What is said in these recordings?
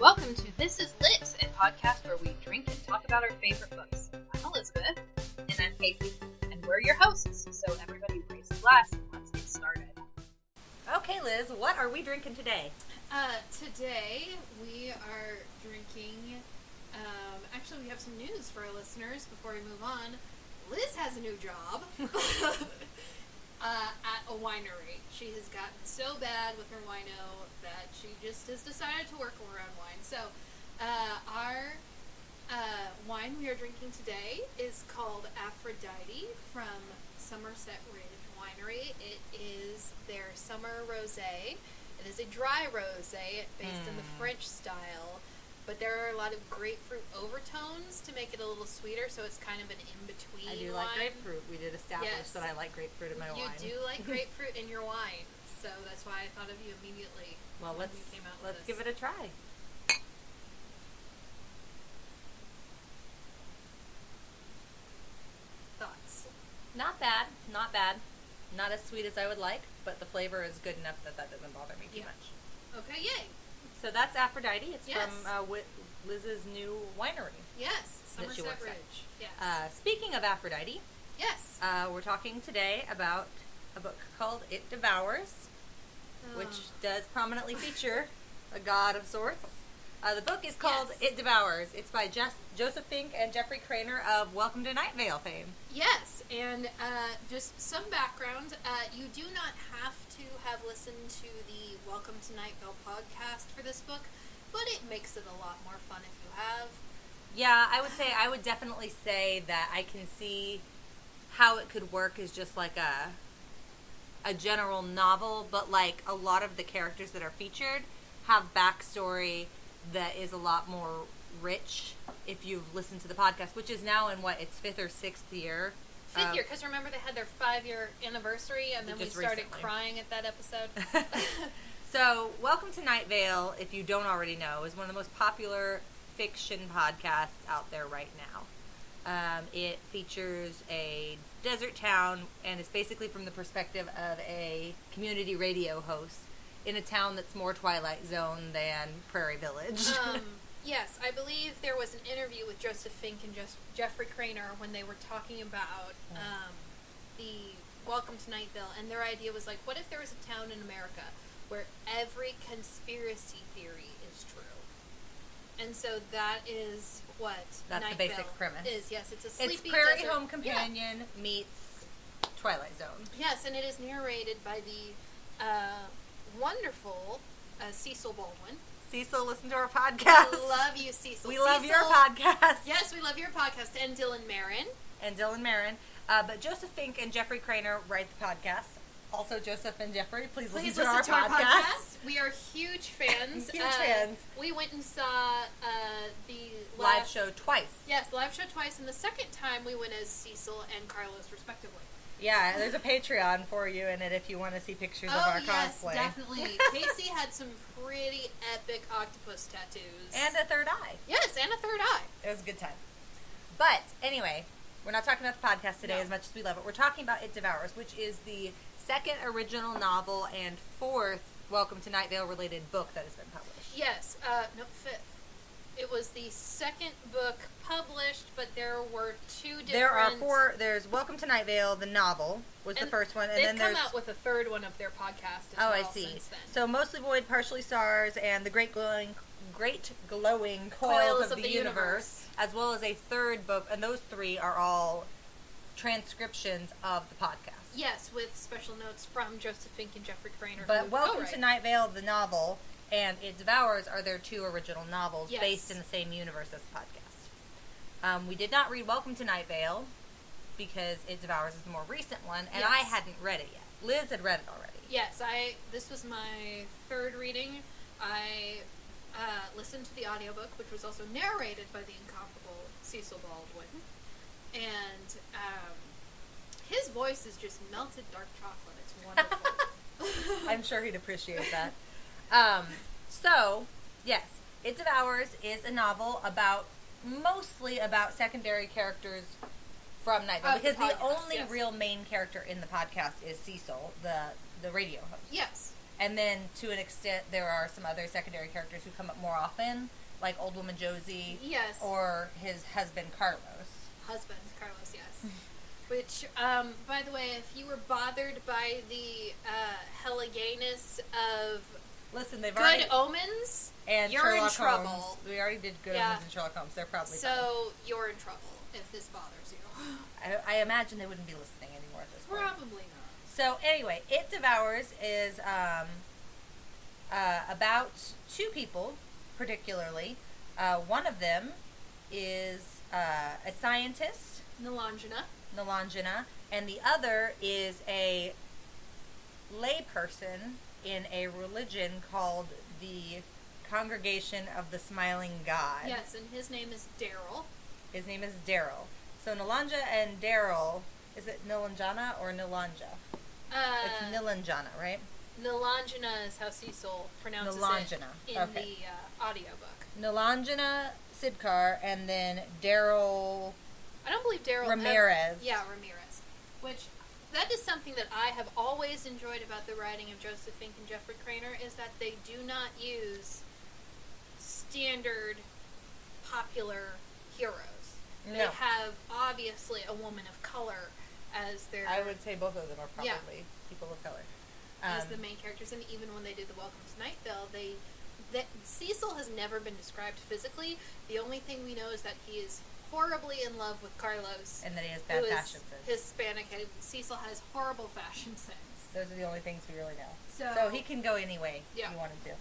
Welcome to This Is Lit, a podcast where we drink and talk about our favorite books. I'm Elizabeth. And I'm Casey. And we're your hosts, so everybody raise a glass and let's get started. Okay, Liz, what are we drinking today? Today we are drinking, actually we have some news for our listeners before we move on. Liz has a new job at a winery. She has gotten so bad with her wino that she just has decided to work around wine. So our wine we are drinking today is called Aphrodite from Somerset Ridge Winery. It is their summer rosé. It is a dry rosé based in the French style, but there are a lot of grapefruit overtones to make it a little sweeter, so it's kind of an in-between I do wine. like grapefruit. We did establish that I like grapefruit in my wine. You do like grapefruit in your wine, so that's why I thought of you immediately. Well, when let's you came out with let's this. give it a try. Thoughts? Not bad, not bad. Not as sweet as I would like, but the flavor is good enough that doesn't bother me too much. Okay, yay. So that's Aphrodite. It's Yes. from Liz's new winery. Yes, that she Somerset works at. Ridge. Yes. Speaking of Aphrodite, Yes. we're talking today about a book called It Devours, which does prominently feature a god of sorts. The book is called Yes. It Devours. It's by Joseph Fink and Jeffrey Cranor of Welcome to Night Vale fame. Yes, and just some background. You do not have to have listened to the Welcome to Night Vale podcast for this book, but it makes it a lot more fun if you have. Yeah, I would definitely say that I can see how it could work as just like a general novel, but like a lot of the characters that are featured have backstory that is a lot more rich if you've listened to the podcast, which is now in its 5th or 6th year. Fifth year, because remember they had their 5-year anniversary, and then we started recently. crying at that episode. So, Welcome to Night Vale, if you don't already know, is one of the most popular fiction podcasts out there right now. It features a desert town, and it's basically from the perspective of a community radio host in a town that's more Twilight Zone than Prairie Village. Yes, I believe there was an interview with Joseph Fink and Jeffrey Cranor when they were talking about the Welcome to Night Vale, and their idea was like, what if there was a town in America where every conspiracy theory is true? And so that is what That's Night the basic Vale premise. is. Yes, it's a sleepy It's Prairie desert. Home Companion meets Twilight Zone. Yes, and it is narrated by the wonderful Cecil Baldwin. Cecil, listen to our podcast. We love you, Cecil. We love your podcast. Yes, we love your podcast. And Dylan Marin. And Dylan Marin. But Joseph Fink and Jeffrey Cranor write the podcast. Also, Joseph and Jeffrey, please listen to our podcast. We are huge fans. Huge fans. We went and saw the Live show twice. Yes, live show twice. And the second time we went as Cecil and Carlos, respectively. Yeah, there's a Patreon for you in it if you want to see pictures of our cosplay. Definitely. Casey had some pretty epic octopus tattoos. And a third eye. Yes, and a third eye. It was a good time. But, anyway, we're not talking about the podcast today as much as we love it. We're talking about It Devours, which is the second original novel and 4th Welcome to Night Vale related book that has been published. Yes, no, 5th. It was the second book published, but there were 2 different... There are 4. There's Welcome to Night Vale, the novel, was the first one. And they've then come there's... out with a third one of their podcast as well I see. since then. So Mostly Void, Partially Stars, and the Great Glowing Coils of the Universe, as well as a third book, and those 3 are all transcriptions of the podcast. Yes, with special notes from Joseph Fink and Jeffrey Cranor. But Welcome to Night Vale, the novel, and It Devours are their 2 original novels based in the same universe as the podcast. We did not read Welcome to Night Vale because It Devours is the more recent one, and I hadn't read it yet. Liz had read it already. Yes, this was my 3rd reading. I listened to the audiobook, which was also narrated by the incomparable Cecil Baldwin. And his voice is just melted dark chocolate. It's wonderful. I'm sure he'd appreciate that. So, yes, It Devours is a novel mostly about secondary characters from Night Vale, because the only real main character in the podcast is Cecil, the radio host. Yes. And then, to an extent, there are some other secondary characters who come up more often, like Old Woman Josie. Yes. Or his husband, Carlos. Husband, Carlos, yes. Which, by the way, if you were bothered by the hella gayness of Listen, they've Good already... Omens, and you're Sherlock in trouble. Holmes. We already did Good Yeah. Omens and Sherlock Holmes. They're probably fine. So, you're in trouble if this bothers you. I imagine they wouldn't be listening anymore at this point. Probably not. So, anyway, It Devours is about two people, particularly. One of them is a scientist, Nalangina, and the other is a layperson in a religion called the Congregation of the Smiling God. Yes, and his name is Daryl. His name is Daryl. So Nalanja and Daryl, is it Nilanjana or Nilanja? It's Nilanjana, right? Nilanjana is how Cecil pronounces Nilanjana. it in Okay. the audiobook. Nilanjana Sidkar, and then Daryl I don't believe Daryl... Ramirez. Ramirez. Which, that is something that I have always enjoyed about the writing of Joseph Fink and Jeffrey Cranor, is that they do not use standard popular heroes. No. They have, obviously, a woman of color as their... I would say both of them are probably people of color. as the main characters, and even when they did the Welcome to Night Vale, Cecil has never been described physically. The only thing we know is that he is horribly in love with Carlos, and that he has bad who fashion is sense. Hispanic, and Cecil has horrible fashion sense. Those are the only things we really know. So he can go any way Yeah. he wanted to.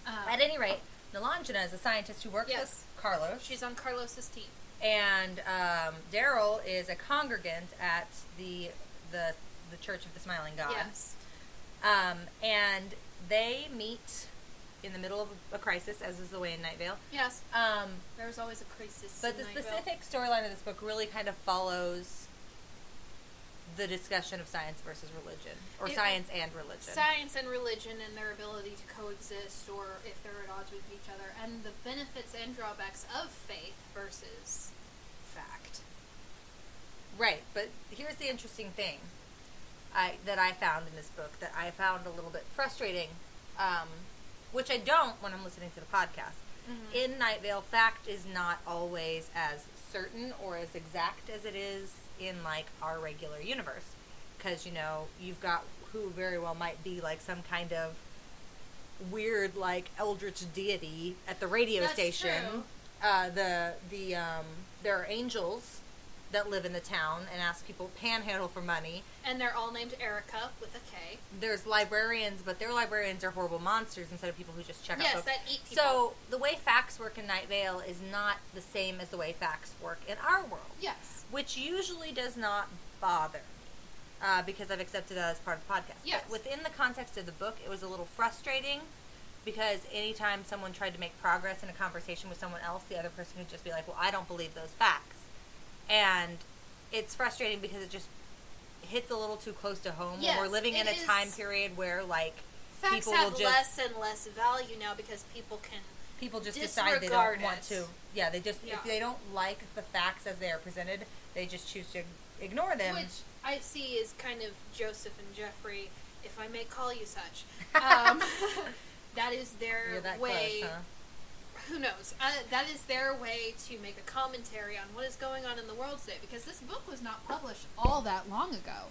At any rate, Nilanjana is a scientist who works with Carlos. She's on Carlos's team. And Daryl is a congregant at the Church of the Smiling God. Yes. And they meet in the middle of a crisis, as is the way in Night Vale. Yes. There's always a crisis. But in the Night Vale. specific storyline of this book really kind of follows the discussion of science versus religion, or science and religion. Science and religion and their ability to coexist, or if they're at odds with each other, and the benefits and drawbacks of faith versus fact. Right, but here's the interesting thing that I found in this book that I found a little bit frustrating, which I don't when I'm listening to the podcast. Mm-hmm. In Night Vale, fact is not always as certain or as exact as it is in, like, our regular universe. Because, you've got who very well might be, like, some kind of weird, like, eldritch deity at the radio That's station. True. There are angels that live in the town and ask people panhandle for money. And they're all named Erica with a K. There's librarians, but their librarians are horrible monsters instead of people who just check out books. Yes, that eat people. So the way facts work in Night Vale is not the same as the way facts work in our world. Yes. Which usually does not bother me, because I've accepted that as part of the podcast. Yes. But within the context of the book, it was a little frustrating, because anytime someone tried to make progress in a conversation with someone else, the other person would just be like, well, I don't believe those facts. And it's frustrating because it just hits a little too close to home. Yes, when we're living in a is. time period where, like, Facts people have will just less and less value now because people just decide they disregard don't want it. to. Yeah, they just Yeah. if they don't like the facts as they are presented, they just choose to ignore them. Which I see is kind of Joseph and Jeffrey, if I may call you such. That is their You're that way. close, huh? Who knows? That is their way to make a commentary on what is going on in the world today, because this book was not published all that long ago.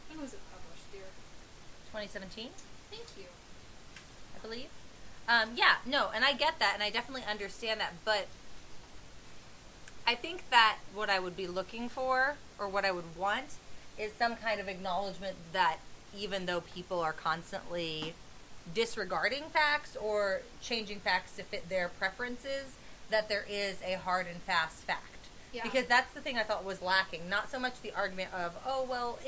When was it published, dear? 2017, Thank you. I believe. And I get that, and I definitely understand that, but I think that what I would be looking for, or what I would want, is some kind of acknowledgement that even though people are constantly disregarding facts or changing facts to fit their preferences, that there is a hard and fast fact. Yeah. Because that's the thing I thought was lacking. Not so much the argument of, oh, well,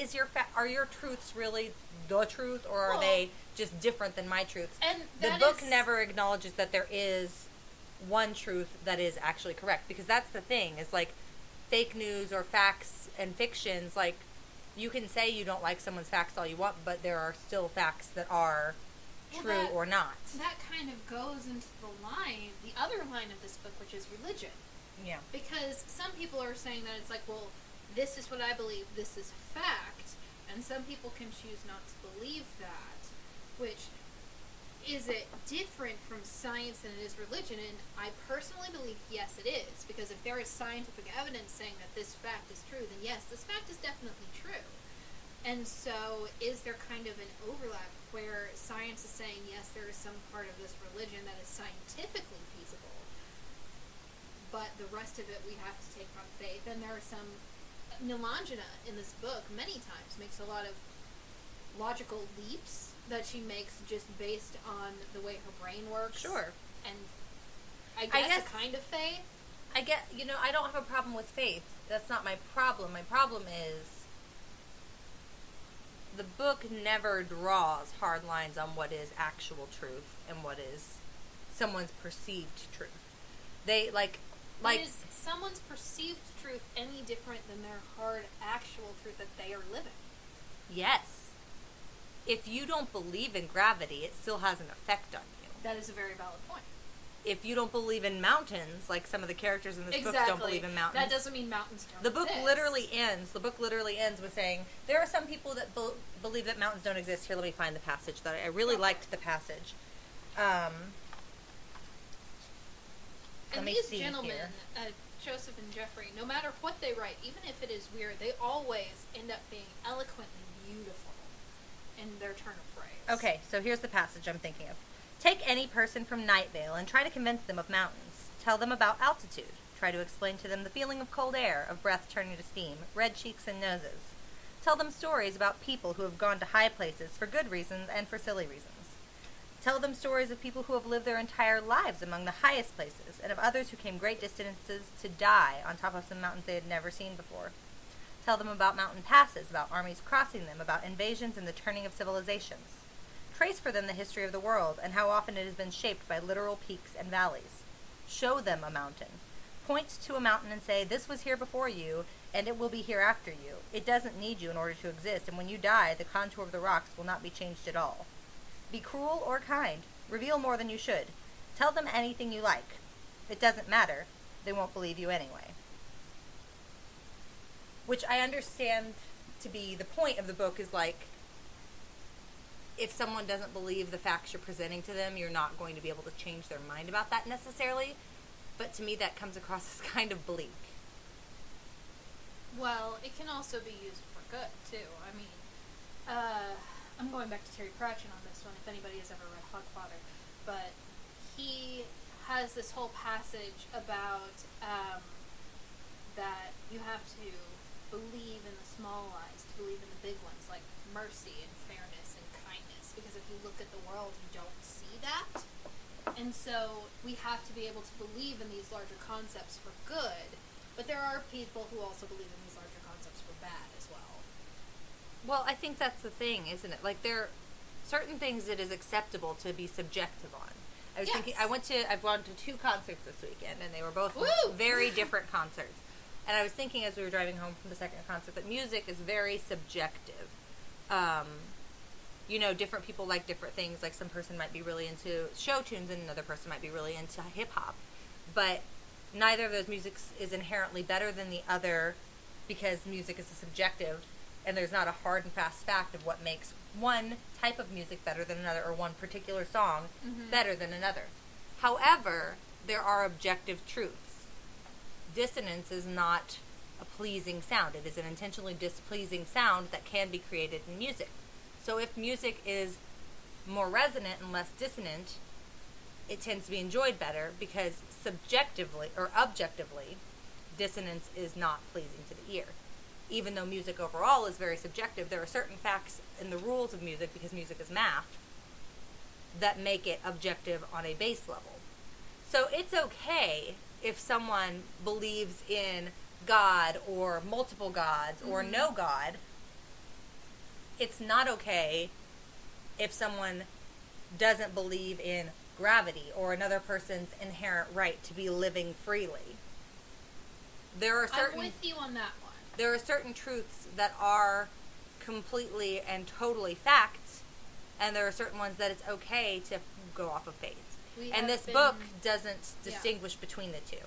are your truths really the truth, or are they just different than my truths? And the book never acknowledges that there is one truth that is actually correct. Because that's the thing, is like fake news or facts and fictions, like, you can say you don't like someone's facts all you want, but there are still facts that are true or not. That kind of goes into the other line of this book, which is religion. Yeah. Because some people are saying that it's like, well, this is what I believe, this is fact, And some people can choose not to believe that, which is it different from science than it is religion? And I personally believe yes it is, because if there is scientific evidence saying that this fact is true, then yes, this fact is definitely true. And so is there kind of an overlap where science is saying yes, there is some part of this religion that is scientifically feasible, but the rest of it we have to take on faith? And there are some, Nilangina in this book many times makes a lot of logical leaps that she makes just based on the way her brain works. Sure. And I guess a kind of faith. I don't have a problem with faith. That's not my problem. My problem is the book never draws hard lines on what is actual truth and what is someone's perceived truth. They, Is someone's perceived truth any different than their hard actual truth that they are living? Yes. If you don't believe in gravity, it still has an effect on you. That is a very valid point. If you don't believe in mountains, like some of the characters in this book don't believe in mountains. That doesn't mean mountains don't The book exist. literally ends with saying, there are some people that believe that mountains don't exist. Here, let me find the passage. That I really liked the passage. And these gentlemen, Joseph and Jeffrey, no matter what they write, even if it is weird, they always end up being eloquently beautiful in their turn of phrase. Okay, so here's the passage I'm thinking of. Take any person from Night Vale and try to convince them of mountains. Tell them about altitude. Try to explain to them the feeling of cold air, of breath turning to steam, red cheeks and noses. Tell them stories about people who have gone to high places for good reasons and for silly reasons. Tell them stories of people who have lived their entire lives among the highest places, and of others who came great distances to die on top of some mountains they had never seen before. Tell them about mountain passes, about armies crossing them, about invasions and the turning of civilizations. Trace for them the history of the world, and how often it has been shaped by literal peaks and valleys. Show them a mountain. Point to a mountain and say, this was here before you, and it will be here after you. It doesn't need you in order to exist, and when you die, the contour of the rocks will not be changed at all. Be cruel or kind. Reveal more than you should. Tell them anything you like. It doesn't matter. They won't believe you anyway. Which I understand to be the point of the book is like, if someone doesn't believe the facts you're presenting to them, you're not going to be able to change their mind about that necessarily. But to me, that comes across as kind of bleak. Well, it can also be used for good, too. I mean, I'm going back to Terry Pratchett on this one, if anybody has ever read Hogfather. But he has this whole passage about that you have to believe in the small lies, to believe in the big ones, like mercy and fairness and kindness. Because if you look at the world, you don't see that. And so we have to be able to believe in these larger concepts for good. But there are people who also believe in these larger concepts for bad as well. Well, I think that's the thing, isn't it? Like, there are certain things it is acceptable to be subjective on. I was thinking, I've gone to 2 concerts this weekend, and they were both very different concerts. And I was thinking as we were driving home from the second concert that music is very subjective. Different people like different things. Like, some person might be really into show tunes, and another person might be really into hip-hop. But neither of those musics is inherently better than the other, because music is subjective, and there's not a hard and fast fact of what makes one type of music better than another, or one particular song better than another. However, there are objective truths. Dissonance is not a pleasing sound. It is an intentionally displeasing sound that can be created in music. So if music is more resonant and less dissonant, it tends to be enjoyed better, because subjectively or objectively, dissonance is not pleasing to the ear. Even though music overall is very subjective, there are certain facts in the rules of music, because music is math, that make it objective on a base level. So it's okay if someone believes in God or multiple gods or no God. It's not okay if someone doesn't believe in gravity or another person's inherent right to be living freely. I'm with you on that one. There are certain truths that are completely and totally facts, and there are certain ones that it's okay to go off of faith. And this book doesn't distinguish between the two,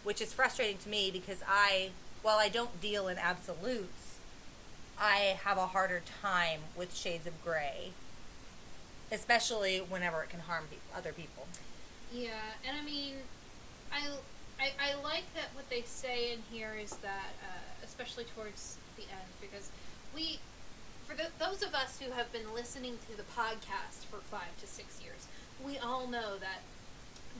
which is frustrating to me, because while I don't deal in absolutes, I have a harder time with shades of gray, especially whenever it can harm other people. Yeah, and I mean, I like that what they say in here is that, especially towards the end, because those of us who have been listening to the podcast for 5 to 6 years, we all know that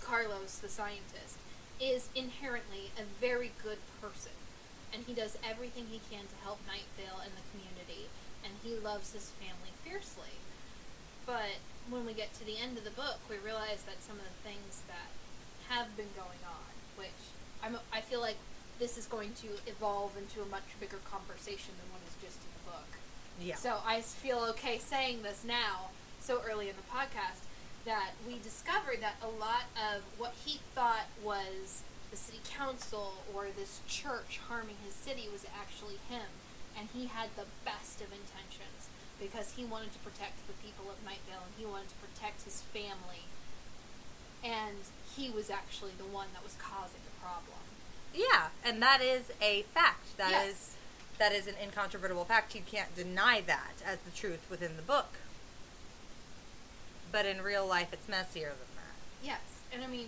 Carlos, the scientist, is inherently a very good person, and he does everything he can to help Night Vale and the community, and he loves his family fiercely. But when we get to the end of the book, we realize that some of the things that have been going on, which I feel like this is going to evolve into a much bigger conversation than what is just in the book. Yeah. So I feel okay saying this now, so early in the podcast, that we discovered that a lot of what he thought was the city council or this church harming his city was actually him. And he had the best of intentions because he wanted to protect the people of Night Vale and he wanted to protect his family. And he was actually the one that was causing the problem. Yeah, and that is a fact. That Yes. is an incontrovertible fact. You can't deny that as the truth within the book. But in real life, it's messier than that. Yes, and I mean,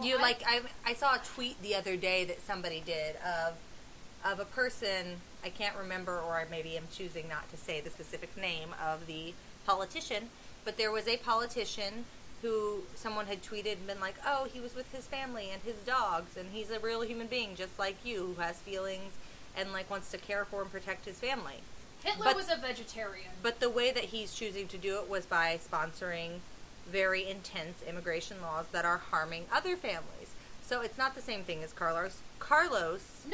I saw a tweet the other day that somebody did of a person, I can't remember, or maybe I'm choosing not to say the specific name of the politician, but there was a politician who someone had tweeted and been like, oh, he was with his family and his dogs, and he's a real human being just like you who has feelings and like wants to care for and protect his family. Hitler was a vegetarian. But the way that he's choosing to do it was by sponsoring very intense immigration laws that are harming other families. So it's not the same thing as Carlos. Carlos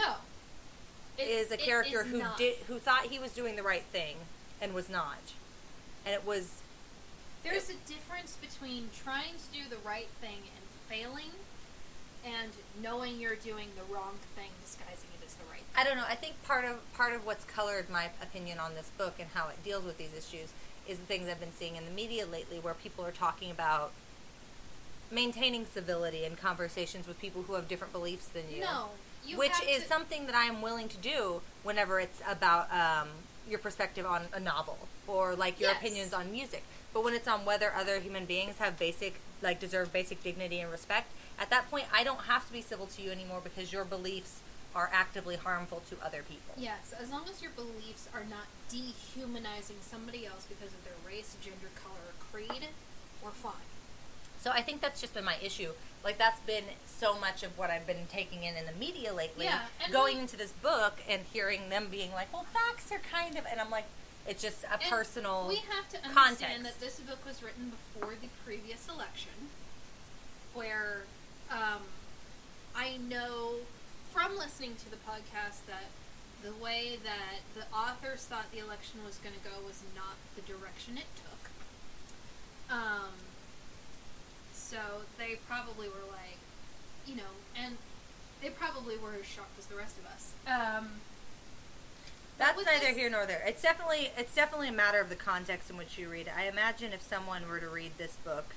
is a character who thought he was doing the right thing and was not. And it was... There's a difference between trying to do the right thing and failing and knowing you're doing the wrong thing, disguising it as the right thing. I don't know. I think part of what's colored my opinion on this book and how it deals with these issues is the things I've been seeing in the media lately where people are talking about maintaining civility in conversations with people who have different beliefs than you. No. Which is something that I am willing to do whenever it's about your perspective on a novel or like your opinions on music. But when it's on whether other human beings have deserve basic dignity and respect, at that point I don't have to be civil to you anymore because your beliefs are actively harmful to other people. Yes, as long as your beliefs are not dehumanizing somebody else because of their race, gender, color, or creed, we're fine. So I think that's just been my issue. Like, that's been so much of what I've been taking in the media lately. Yeah, and going into this book and hearing them being like, well, facts are kind of... And I'm like, it's just a personal we have to understand context. That this book was written before the previous election, where I know from listening to the podcast that the way that the authors thought the election was going to go was not the direction it took. So they probably were like, and they probably were as shocked as the rest of us. That's neither here nor there. It's definitely a matter of the context in which you read it. I imagine if someone were to read this book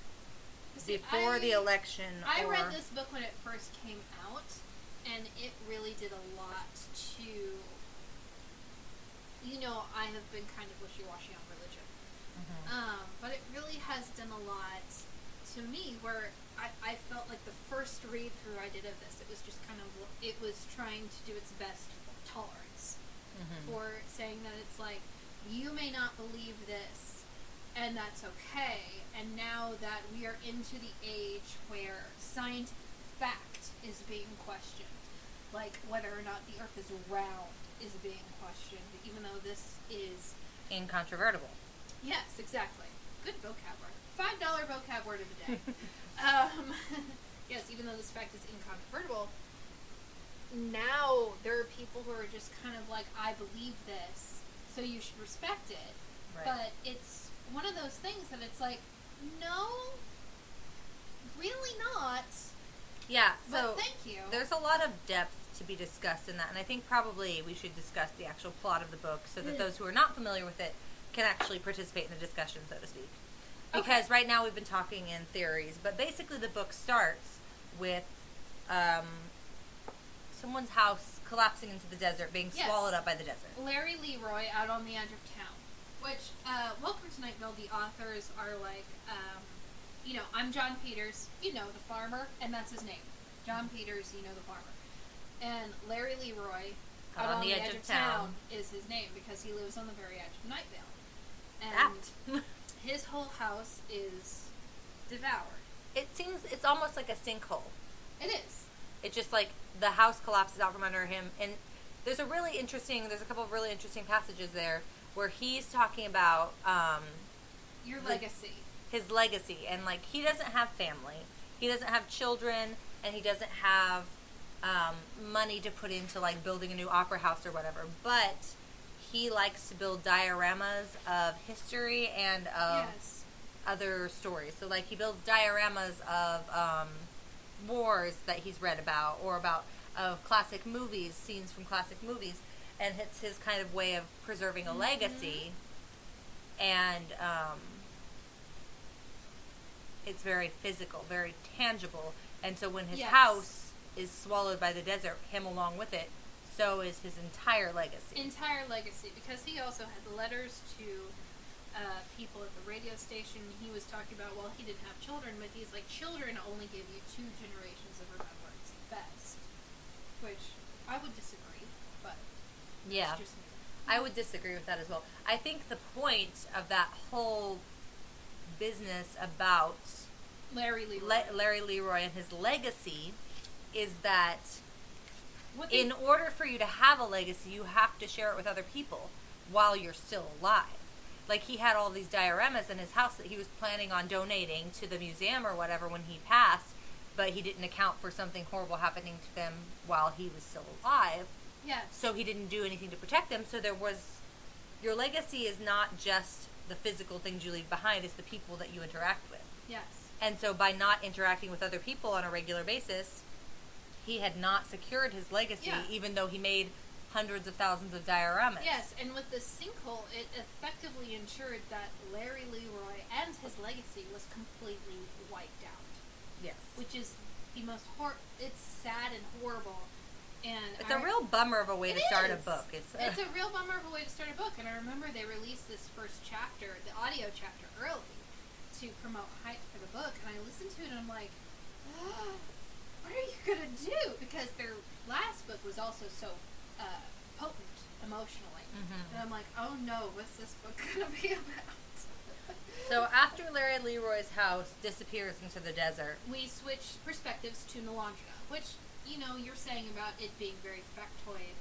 before the election, I read this book when it first came out, and it really did a lot to, I have been kind of wishy-washy on religion. Mm-hmm. But it really has done a lot to me where I felt like the first read-through I did of this, it was just it was trying to do its best for tolerance. Mm-hmm. For saying that it's like, you may not believe this, and that's okay. And now that we are into the age where scientific fact is being questioned, like whether or not the Earth is round is being questioned, even though this is incontrovertible. Yes, exactly. Good vocab word. $5 vocab word of the day. Yes, even though this fact is incontrovertible, now there are people who are just kind of like, I believe this, so you should respect it. Right. But it's one of those things that it's like, no, really not. Yeah, so thank you. There's a lot of depth to be discussed in that, and I think probably we should discuss the actual plot of the book so that those who are not familiar with it can actually participate in the discussion, so to speak. Because right now we've been talking in theories, but basically the book starts with someone's house collapsing into the desert, being swallowed up by the desert. Larry Leroy out on the edge of town. Which, welcome to Night Vale. The authors are like, I'm John Peters, the farmer, and that's his name. John Peters, the farmer. And Larry Leroy out on the edge of town is his name because he lives on the very edge of Night Vale. And his whole house is devoured. It's almost like a sinkhole. It is. It's just like the house collapses out from under him. And there's a couple of really interesting passages there where he's talking about your legacy. His legacy. And, like, he doesn't have family. He doesn't have children. And he doesn't have money to put into, like, building a new opera house or whatever. But he likes to build dioramas of history and of other stories. So, like, he builds dioramas of wars that he's read about or about classic movies, scenes from classic movies. And it's his kind of way of preserving a legacy. And it's very physical, very tangible. And so when his house is swallowed by the desert, him along with it, so is his entire legacy. Because he also had letters to people at the radio station. He was talking about, well, he didn't have children, but he's like, children only give you 2 generations of remembrance at best. Which I would disagree, but yeah, just me. I would disagree with that as well. I think the point of that whole business about Larry Leroy and his legacy is that in order for you to have a legacy, you have to share it with other people while you're still alive. Like, he had all these dioramas in his house that he was planning on donating to the museum or whatever when he passed, but he didn't account for something horrible happening to them while he was still alive. Yes. So he didn't do anything to protect them. So your legacy is not just the physical things you leave behind, it's the people that you interact with. Yes. And so by not interacting with other people on a regular basis, he had not secured his legacy, even though he made hundreds of thousands of dioramas. Yes, and with the sinkhole, it effectively ensured that Larry Leroy and his legacy was completely wiped out. Yes. Which is the most it's sad and horrible. And it's a real bummer of a way to start a book. It's a real bummer of a way to start a book. And I remember they released this first chapter, the audio chapter, early to promote hype for the book. And I listened to it and I'm like, what are you going to do? Because their last book was also so potent emotionally. And I'm like, oh no, what's this book going to be about? So after Larry Leroy's house disappears into the desert, we switch perspectives to Nalondra, which, you're saying about it being very factoid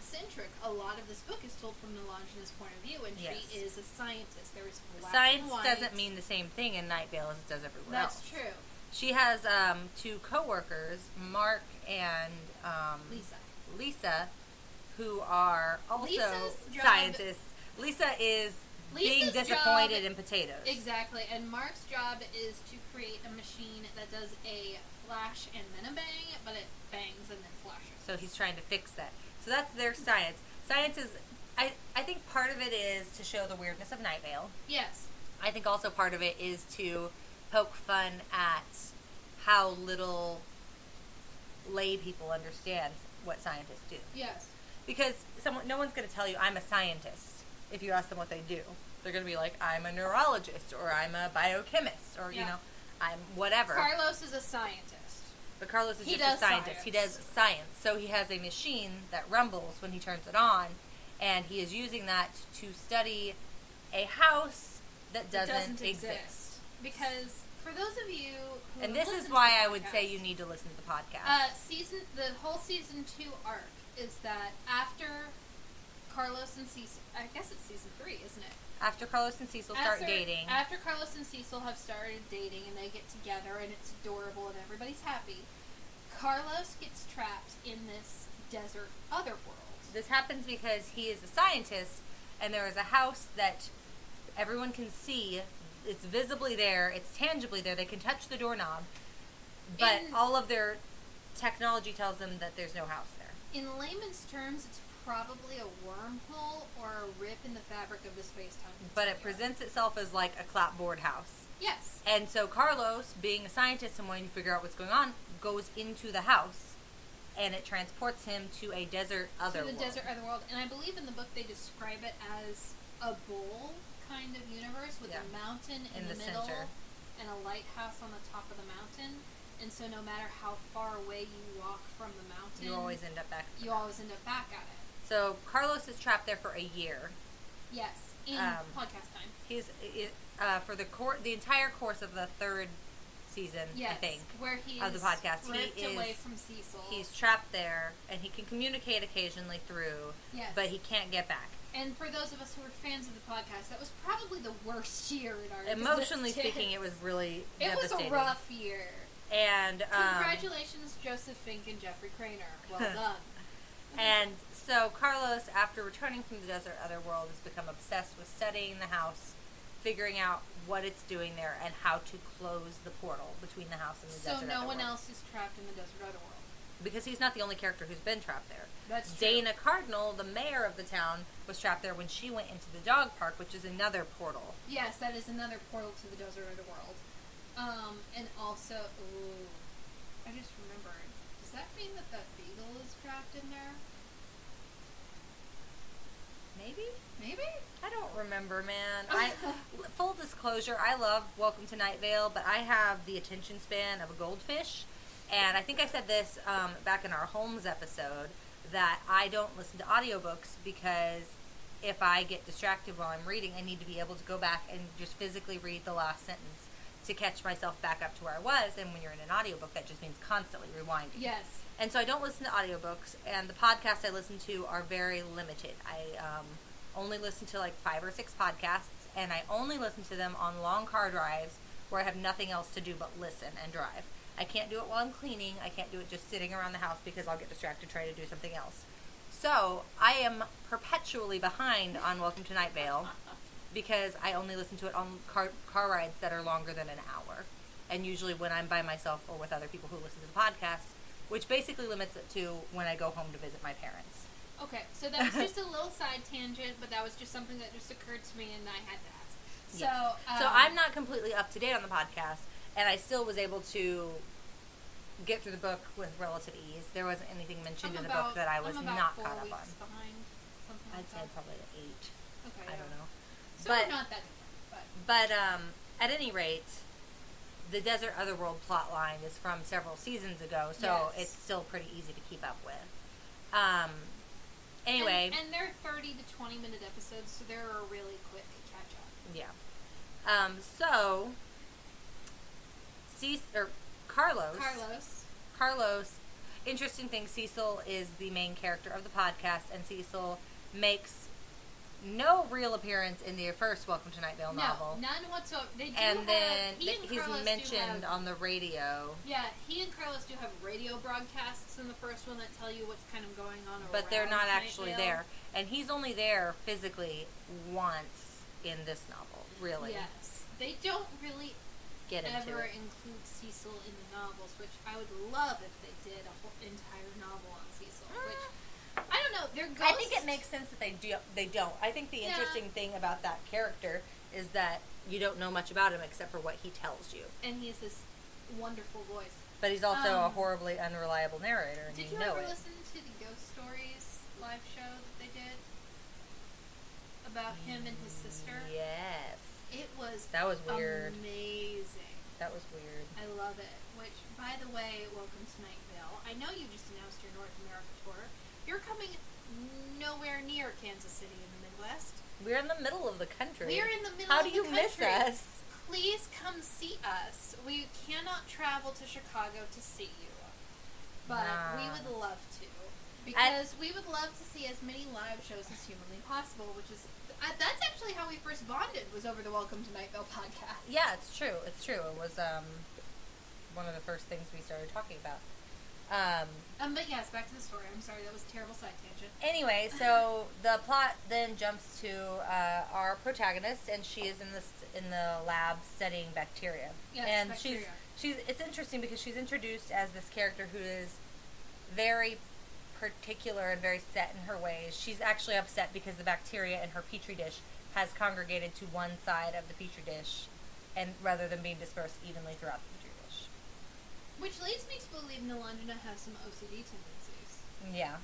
centric. A lot of this book is told from Nalandra's point of view, and she is a scientist. There is black science and white. doesn't mean the same thing in Night Vale as it does everywhere else. That's true. She has 2 co-workers, Mark and Lisa, who are also scientists. Lisa's being disappointed in potatoes. Exactly. And Mark's job is to create a machine that does a flash and then a bang, but it bangs and then flashes. So he's trying to fix that. So that's their science. Science is, I think part of it is to show the weirdness of Night Vale. Yes. I think also part of it is to poke fun at how little lay people understand what scientists do. Yes. Because no one's going to tell you, I'm a scientist. If you ask them what they do, they're going to be like, I'm a neurologist, or I'm a biochemist, or, I'm whatever. Carlos is a scientist. But Carlos is just a scientist. He does science. So he has a machine that rumbles when he turns it on, and he is using that to study a house that doesn't exist. Because for those of you who and this is why I would say you need to listen to the podcast. The whole season 2 arc is that after Carlos and Cecil, I guess it's season 3, isn't it? After Carlos and Cecil start dating. After Carlos and Cecil have started dating and they get together and it's adorable and everybody's happy, Carlos gets trapped in this desert otherworld. This happens because he is a scientist and there is a house that everyone can see. It's visibly there. It's tangibly there. They can touch the doorknob. But all of their technology tells them that there's no house there. In layman's terms, it's probably a wormhole or a rip in the fabric of the space-time continuum. But it presents itself as like a clapboard house. Yes. And so Carlos, being a scientist and wanting to figure out what's going on, goes into the house and it transports him to a desert otherworld. To the desert otherworld, and I believe in the book they describe it as a bowl kind of universe with a mountain in the middle center and a lighthouse on the top of the mountain. And so no matter how far away you walk from the mountain, you always end up back. back at it. So Carlos is trapped there for a year. Yes, in podcast time. He's for the entire course of the third season, I think, where he's of the podcast. Ripped away from Cecil. He's trapped there, and he can communicate occasionally through, but he can't get back. And for those of us who are fans of the podcast, that was probably the worst year in our Emotionally speaking, it was really devastating. It was a rough year. And congratulations, Joseph Fink and Jeffrey Cranor. Well done. And so Carlos, after returning from the desert otherworld, has become obsessed with studying the house, figuring out what it's doing there, and how to close the portal between the house and the desert otherworld. So no one else is trapped in the desert otherworld. Because he's not the only character who's been trapped there. That's true. Dana Cardinal, the mayor of the town, was trapped there when she went into the dog park, which is another portal. Yes, that is another portal to the desert otherworld. And also, I just remembered. Does that mean that beagle is trapped in there? Maybe? I don't remember, man. Full disclosure, I love Welcome to Night Vale, but I have the attention span of a goldfish. And I think I said this back in our Holmes episode, that I don't listen to audiobooks because if I get distracted while I'm reading, I need to be able to go back and just physically read the last sentence to catch myself back up to where I was. And when you're in an audiobook, that just means constantly rewinding. Yes. And so I don't listen to audiobooks, and the podcasts I listen to are very limited. I only listen to like 5 or 6 podcasts, and I only listen to them on long car drives where I have nothing else to do but listen and drive. I can't do it while I'm cleaning. I can't do it just sitting around the house because I'll get distracted trying to do something else. So I am perpetually behind on Welcome to Night Vale because I only listen to it on car rides that are longer than an hour. And usually when I'm by myself or with other people who listen to the podcast, which basically limits it to when I go home to visit my parents. Okay, so that was just a little side tangent, but that was just something that just occurred to me and I had to ask. Yes. So I'm not completely up to date on the podcast, and I still was able to get through the book with relative ease. There wasn't anything mentioned in the book that I was not caught up on. Behind, I'd say probably 8. Okay, I don't know. So we're not that different. But at any rate, the Desert Otherworld plot line is from several seasons ago, so it's still pretty easy to keep up with. Anyway. And they're 30 to 20 minute episodes, so they're a really quick catch up. Yeah. So, Carlos, interesting thing, Cecil is the main character of the podcast, and Cecil makes no real appearance in the first Welcome to Night Vale novel. No, none whatsoever. They do and have, then he's mentioned on the radio. Yeah, he and Carlos do have radio broadcasts in the first one that tell you what's kind of going on around But they're not actually Night Vale. there. And he's only there physically once in this novel, really. Yes. They don't really ever include Cecil in the novels, which I would love if they did a whole entire novel on Cecil, which... I don't know. They're ghosts. I think it makes sense that they don't. I think the interesting thing about that character is that you don't know much about him except for what he tells you. And he has this wonderful voice. But he's also a horribly unreliable narrator, and did you you know ever it. listen to the Ghost Stories live show that they did about him and his sister? Yes. That was weird. Amazing. That was weird. I love it. Which, by the way, welcome to Night Vale. I know you just announced your North America tour. You're coming nowhere near Kansas City in the Midwest. We're in the middle of the country. We're in the middle How of do the you country. miss us? Please come see us. We cannot travel to Chicago to see you. But we would love to. Because we would love to see as many live shows as humanly possible, which is... that's actually how we first bonded, was over the Welcome to Night Vale podcast. Yeah, it's true. It's true. It was one of the first things we started talking about. But yes, back to the story. I'm sorry, that was a terrible side tangent. Anyway, so the plot then jumps to our protagonist, and she is in the lab studying bacteria. Yes, and bacteria. It's interesting because she's introduced as this character who is very particular and very set in her ways. She's actually upset because the bacteria in her petri dish has congregated to one side of the petri dish, and rather than being dispersed evenly throughout the petri dish. Which leads me to believe Nalanda has some OCD tendencies. Yeah,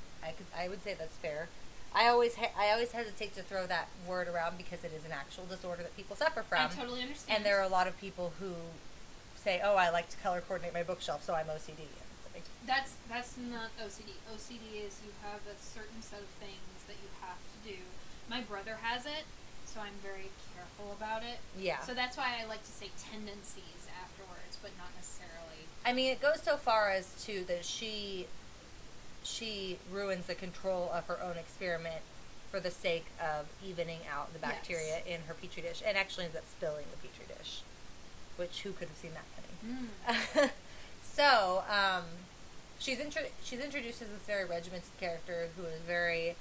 I would say that's fair. I always hesitate to throw that word around because it is an actual disorder that people suffer from. I totally understand. And there are a lot of people who say, "Oh, I like to color coordinate my bookshelf, so I'm OCD." That's not OCD. OCD is you have a certain set of things that you have to do. My brother has it, so I'm very careful about it. Yeah. So that's why I like to say tendencies afterwards, but not necessarily. I mean, it goes so far as to that she ruins the control of her own experiment for the sake of evening out the bacteria in her petri dish, and actually ends up spilling the petri dish, which who could have seen that coming? So, she's introduced as this very regimented character who is very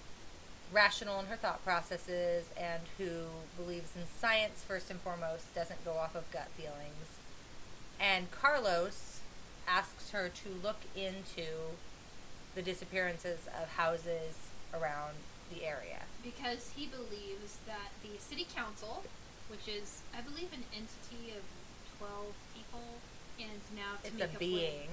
rational in her thought processes and who believes in science first and foremost, doesn't go off of gut feelings. And Carlos asks her to look into the disappearances of houses around the area. Because he believes that the city council, which is, I believe, an entity of 12 people, and now Tamika It's a being.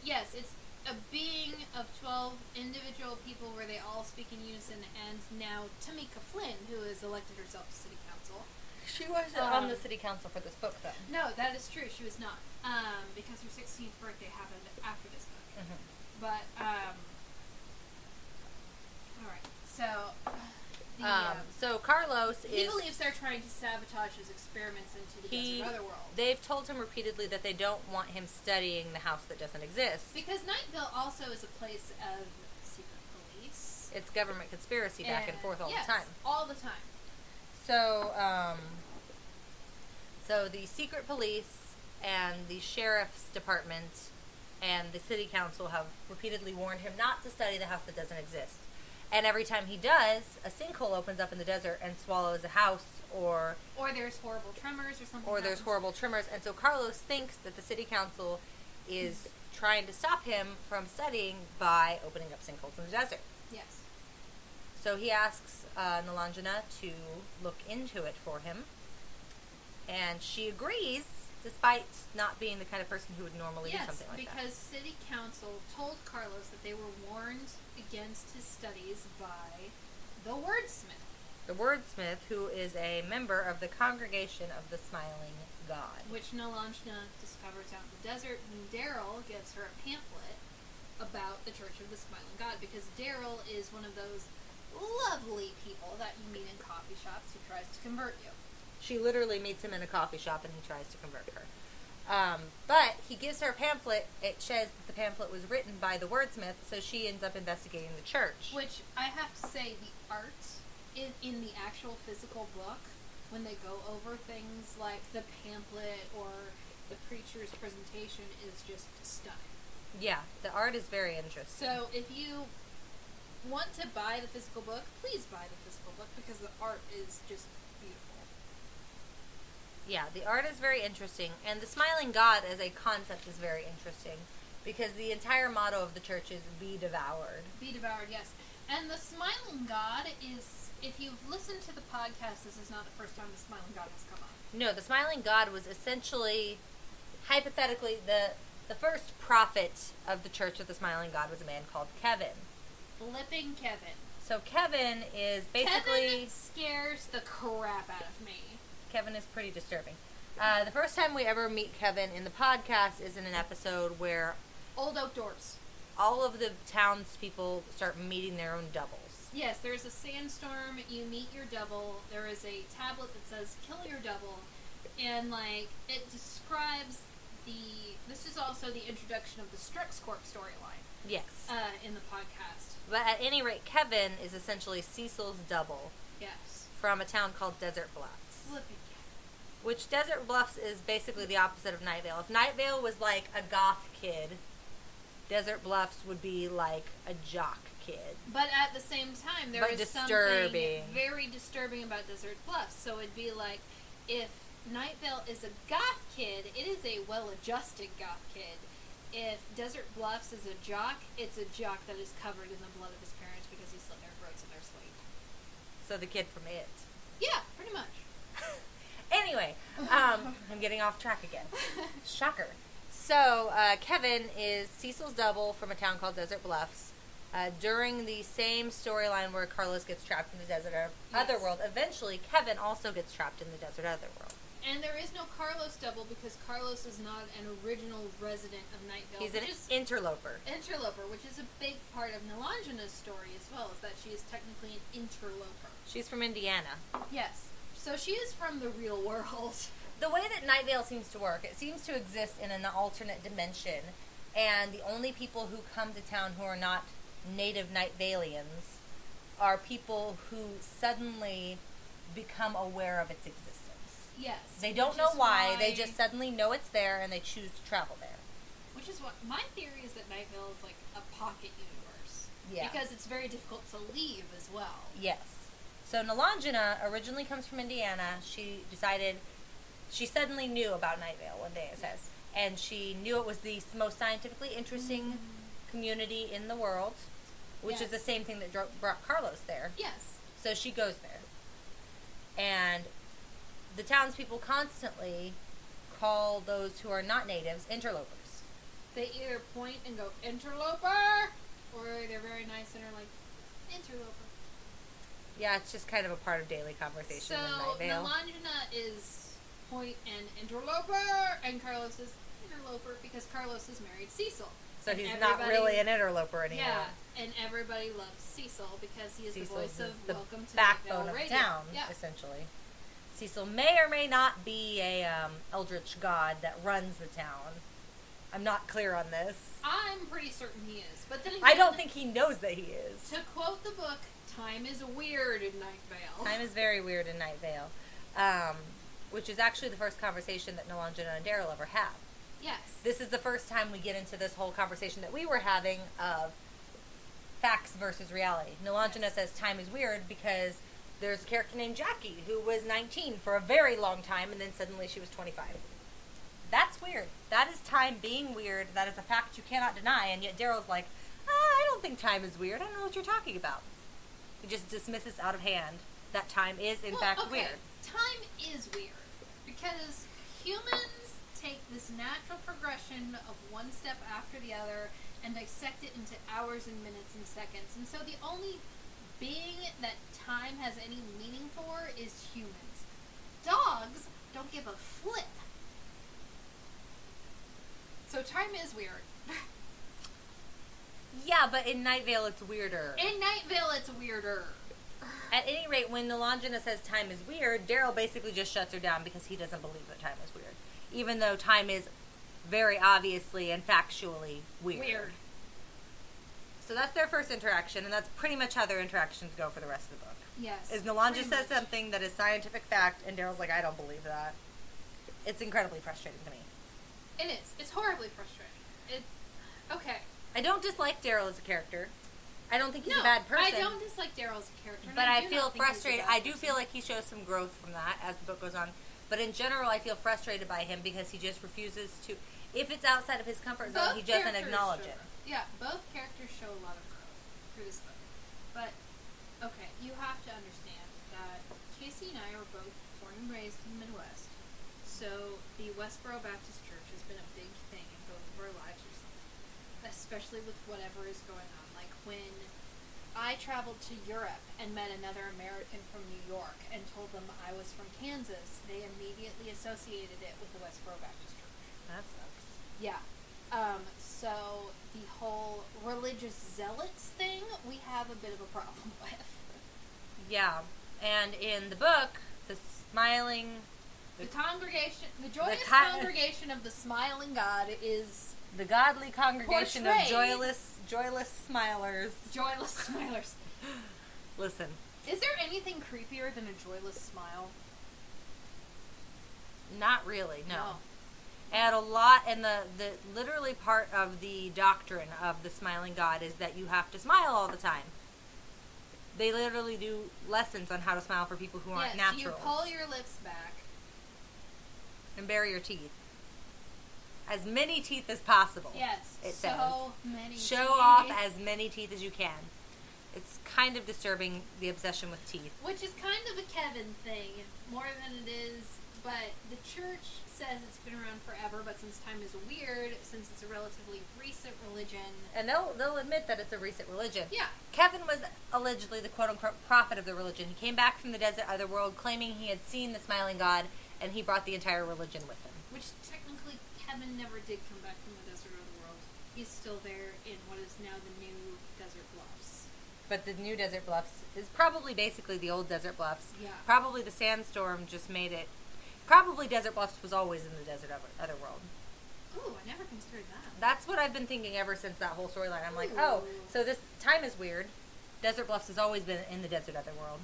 Yes, it's a being of 12 individual people where they all speak in unison, and now Tamika Flynn, who has elected herself to city council. She wasn't on the city council for this book, though. No, that is true. She was not. Because her 16th birthday happened after this book. Mm-hmm. But, alright. So, So Carlos he believes they're trying to sabotage his experiments into the Desert Otherworld. They've told him repeatedly that they don't want him studying the house that doesn't exist. Because Night Vale also is a place of secret police. It's government conspiracy back and forth all the time. All the time. So, so the secret police and the sheriff's department and the city council have repeatedly warned him not to study the house that doesn't exist. And every time he does, a sinkhole opens up in the desert and swallows a house, or there's horrible tremors or something. Or there's horrible tremors. And so Carlos thinks that the city council is trying to stop him from studying by opening up sinkholes in the desert. Yes. So he asks Nilanjana to look into it for him. And she agrees, despite not being the kind of person who would normally do something like that. Yes, because city council told Carlos that they were warned against his studies by the wordsmith. The wordsmith, who is a member of the Congregation of the Smiling God. Which Nilanjana discovers out in the desert, and Daryl gives her a pamphlet about the Church of the Smiling God, because Daryl is one of those lovely people that you meet in coffee shops who tries to convert you. She literally meets him in a coffee shop and he tries to convert her. But he gives her a pamphlet. It says that the pamphlet was written by the wordsmith, so she ends up investigating the church. Which, I have to say, the art in the actual physical book, when they go over things like the pamphlet or the preacher's presentation, is just stunning. Yeah, the art is very interesting. So if you want to buy the physical book, please buy the physical book, because the art is just beautiful. Yeah, the art is very interesting, and the Smiling God as a concept is very interesting, because the entire motto of the church is "Be devoured." Be devoured, yes. And the Smiling God is, if you've listened to the podcast, this is not the first time the Smiling God has come up. No, the Smiling God was essentially, hypothetically, the first prophet of the Church of the Smiling God was a man called Kevin. Flipping Kevin. So Kevin is basically... Kevin scares the crap out of me. Kevin is pretty disturbing. The first time we ever meet Kevin in the podcast is in an episode where Old Oak Doors. all of the townspeople start meeting their own doubles. Yes, there's a sandstorm, you meet your double, there is a tablet that says, kill your double, and, like, it describes this is also the introduction of the Strux Corp storyline. Yes. In the podcast. But at any rate, Kevin is essentially Cecil's double. Yes. From a town called Desert Bluffs. Flipping Which Desert Bluffs is basically the opposite of Night Vale. If Night Vale was like a goth kid, Desert Bluffs would be like a jock kid. But at the same time, there is something very disturbing about Desert Bluffs. So it'd be like, if Night Vale is a goth kid, it is a well-adjusted goth kid. If Desert Bluffs is a jock, it's a jock that is covered in the blood of his parents because he slit their throats in their sleep. So the kid from It. Yeah, pretty much. Anyway, I'm getting off track again. Shocker. So, Kevin is Cecil's double from a town called Desert Bluffs. During the same storyline where Carlos gets trapped in the desert otherworld, eventually Kevin also gets trapped in the desert otherworld. And there is no Carlos double because Carlos is not an original resident of Night Vale. He's an interloper. Interloper, which is a big part of Nalangina's story as well, is that she is technically an interloper. She's from Indiana. Yes. So she is from the real world. The way that Night Vale seems to work, it seems to exist in an alternate dimension, and the only people who come to town who are not native Night Valians are people who suddenly become aware of its existence. Yes. They don't know why, they just suddenly know it's there and they choose to travel there. Which is what my theory is, that Night Vale is like a pocket universe. Yeah. Because it's very difficult to leave as well. Yes. So Nalangina originally comes from Indiana. She suddenly knew about Night Vale one day, it says. And she knew it was the most scientifically interesting community in the world, which is the same thing that brought Carlos there. Yes. So she goes there. And the townspeople constantly call those who are not natives interlopers. They either point and go, interloper, or they're very nice and are like, interloper. Yeah, it's just kind of a part of daily conversation in Night Vale. So, Nalangina is point and interloper, and Carlos is interloper because Carlos is married Cecil. So he's not really an interloper anymore. Yeah, and everybody loves Cecil because he is Cecil the voice of the Welcome to backbone Night Vale of Radio. town, essentially. Cecil may or may not be a eldritch god that runs the town. I'm not clear on this. I'm pretty certain he is, but then again, I don't think he knows that he is. To quote the book, time is weird in Night Vale. Time is very weird in Night Vale, which is actually the first conversation that Nalangina and Daryl ever have. Yes. This is the first time we get into this whole conversation that we were having of facts versus reality. Nalangina says time is weird because there's a character named Jackie who was 19 for a very long time, and then suddenly she was 25. That's weird. That is time being weird. That is a fact you cannot deny, and yet Daryl's like, I don't think time is weird. I don't know what you're talking about. He just dismisses out of hand that time is, in fact, weird. Time is weird because humans take this natural progression of one step after the other and dissect it into hours and minutes and seconds. And so the only being that time has any meaning for is humans. Dogs don't give a flip. So time is weird. Yeah, but in Night Vale it's weirder. In Night Vale it's weirder. At any rate, when Nalangina says time is weird, Daryl basically just shuts her down because he doesn't believe that time is weird. Even though time is very obviously and factually weird. So that's their first interaction, and that's pretty much how their interactions go for the rest of the book. Yes. Is Nalangina says something that is scientific fact, and Daryl's like, I don't believe that. It's incredibly frustrating to me. It is. It's horribly frustrating. Okay. I don't dislike Daryl as a character. I don't think he's a bad person. I don't dislike Daryl as a character. But I feel frustrated. I do feel like he shows some growth from that as the book goes on. But in general, I feel frustrated by him because he just refuses to. If it's outside of his comfort zone, he doesn't acknowledge it. Yeah, both characters show a lot of growth through this book. But, okay, you have to understand that Casey and I were both born and raised in the Midwest. So the Westboro Baptist Church has been a big thing in both of our lives recently. Especially with whatever is going on. Like when I traveled to Europe and met another American from New York and told them I was from Kansas, they immediately associated it with the Westboro Baptist Church. That sucks. Yeah. So the whole religious zealots thing, we have a bit of a problem with. Yeah. And in the book, the joyous congregation of the smiling God is the godly congregation portrayed. of joyless smilers. Joyless smilers. Listen. Is there anything creepier than a joyless smile? Not really, no. And a lot, and the literally part of the doctrine of the smiling God is that you have to smile all the time. They literally do lessons on how to smile for people who aren't natural. You pull your lips back. And bare your teeth. As many teeth as possible. Yes, it says. Many Show teeth. off as many teeth as you can. It's kind of disturbing, the obsession with teeth. Which is kind of a Kevin thing, more than it is but the church says it's been around forever, but since time is weird, since it's a relatively recent religion... And they'll admit that it's a recent religion. Yeah. Kevin was allegedly the quote-unquote prophet of the religion. He came back from the desert otherworld claiming he had seen the smiling God, and he brought the entire religion with him. Which, technically, Kevin never did come back from the desert otherworld. He's still there in what is now the new Desert Bluffs. But the new Desert Bluffs is probably basically the old Desert Bluffs. Yeah. Probably the sandstorm just made it... Probably Desert Bluffs was always in the desert otherworld. Ooh, I never considered that. That's what I've been thinking ever since that whole storyline. I'm like, Ooh. oh, so this time is weird. Desert Bluffs has always been in the desert otherworld.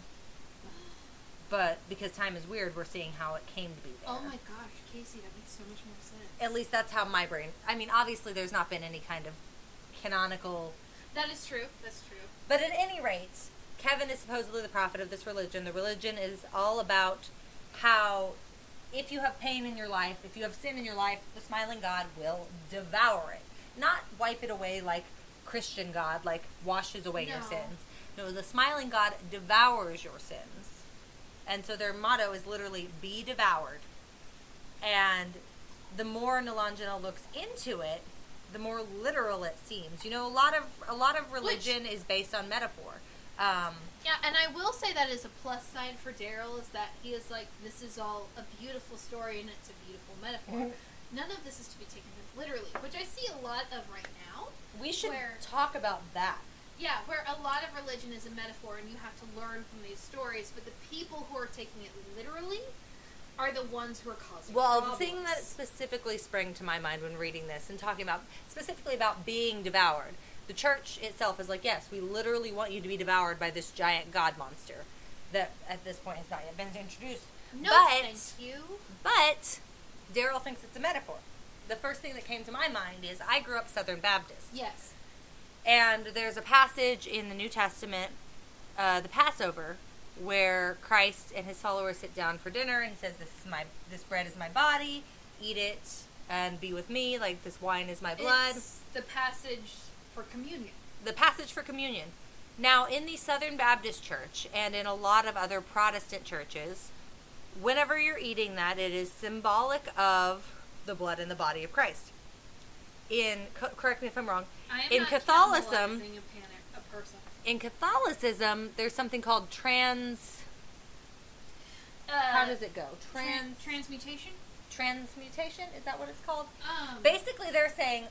But because time is weird, we're seeing how it came to be there. Oh my gosh, Casey, that makes so much more sense. At least that's how my brain... I mean, obviously there's not been any kind of canonical... That is true. That's true. But at any rate, Kevin is supposedly the prophet of this religion. The religion is all about how if you have pain in your life, if you have sin in your life, the smiling God will devour it. Not wipe it away like Christian God, like washes away your sins. No, the smiling God devours your sins. And so their motto is literally, be devoured. And the more Nalangina looks into it, the more literal it seems. You know, a lot of religion is based on metaphor. Yeah, and I will say that is a plus side for Daryl, is that he is like, this is all a beautiful story and it's a beautiful metaphor. None of this is to be taken literally, which I see a lot of right now. We should talk about that. Yeah, where a lot of religion is a metaphor and you have to learn from these stories, but the people who are taking it literally are the ones who are causing problems. The thing that specifically sprang to my mind when reading this and talking about, specifically about being devoured, the church itself is like, yes, we literally want you to be devoured by this giant god monster that at this point has not yet been introduced. No, thank you. But Daryl thinks it's a metaphor. The first thing that came to my mind is I grew up Southern Baptist. Yes. And there's a passage in the New Testament, the Passover, where Christ and his followers sit down for dinner, and he says, this bread is my body, eat it and be with me, like this wine is my blood. It's the passage for communion. The passage for communion. Now, in the Southern Baptist Church, and in a lot of other Protestant churches, whenever you're eating that, it is symbolic of the blood and the body of Christ. Correct me if I'm wrong, in Catholicism, a person. In Catholicism, there's something called how does it go? Transmutation? Transmutation? Is that what it's called? Basically, they're saying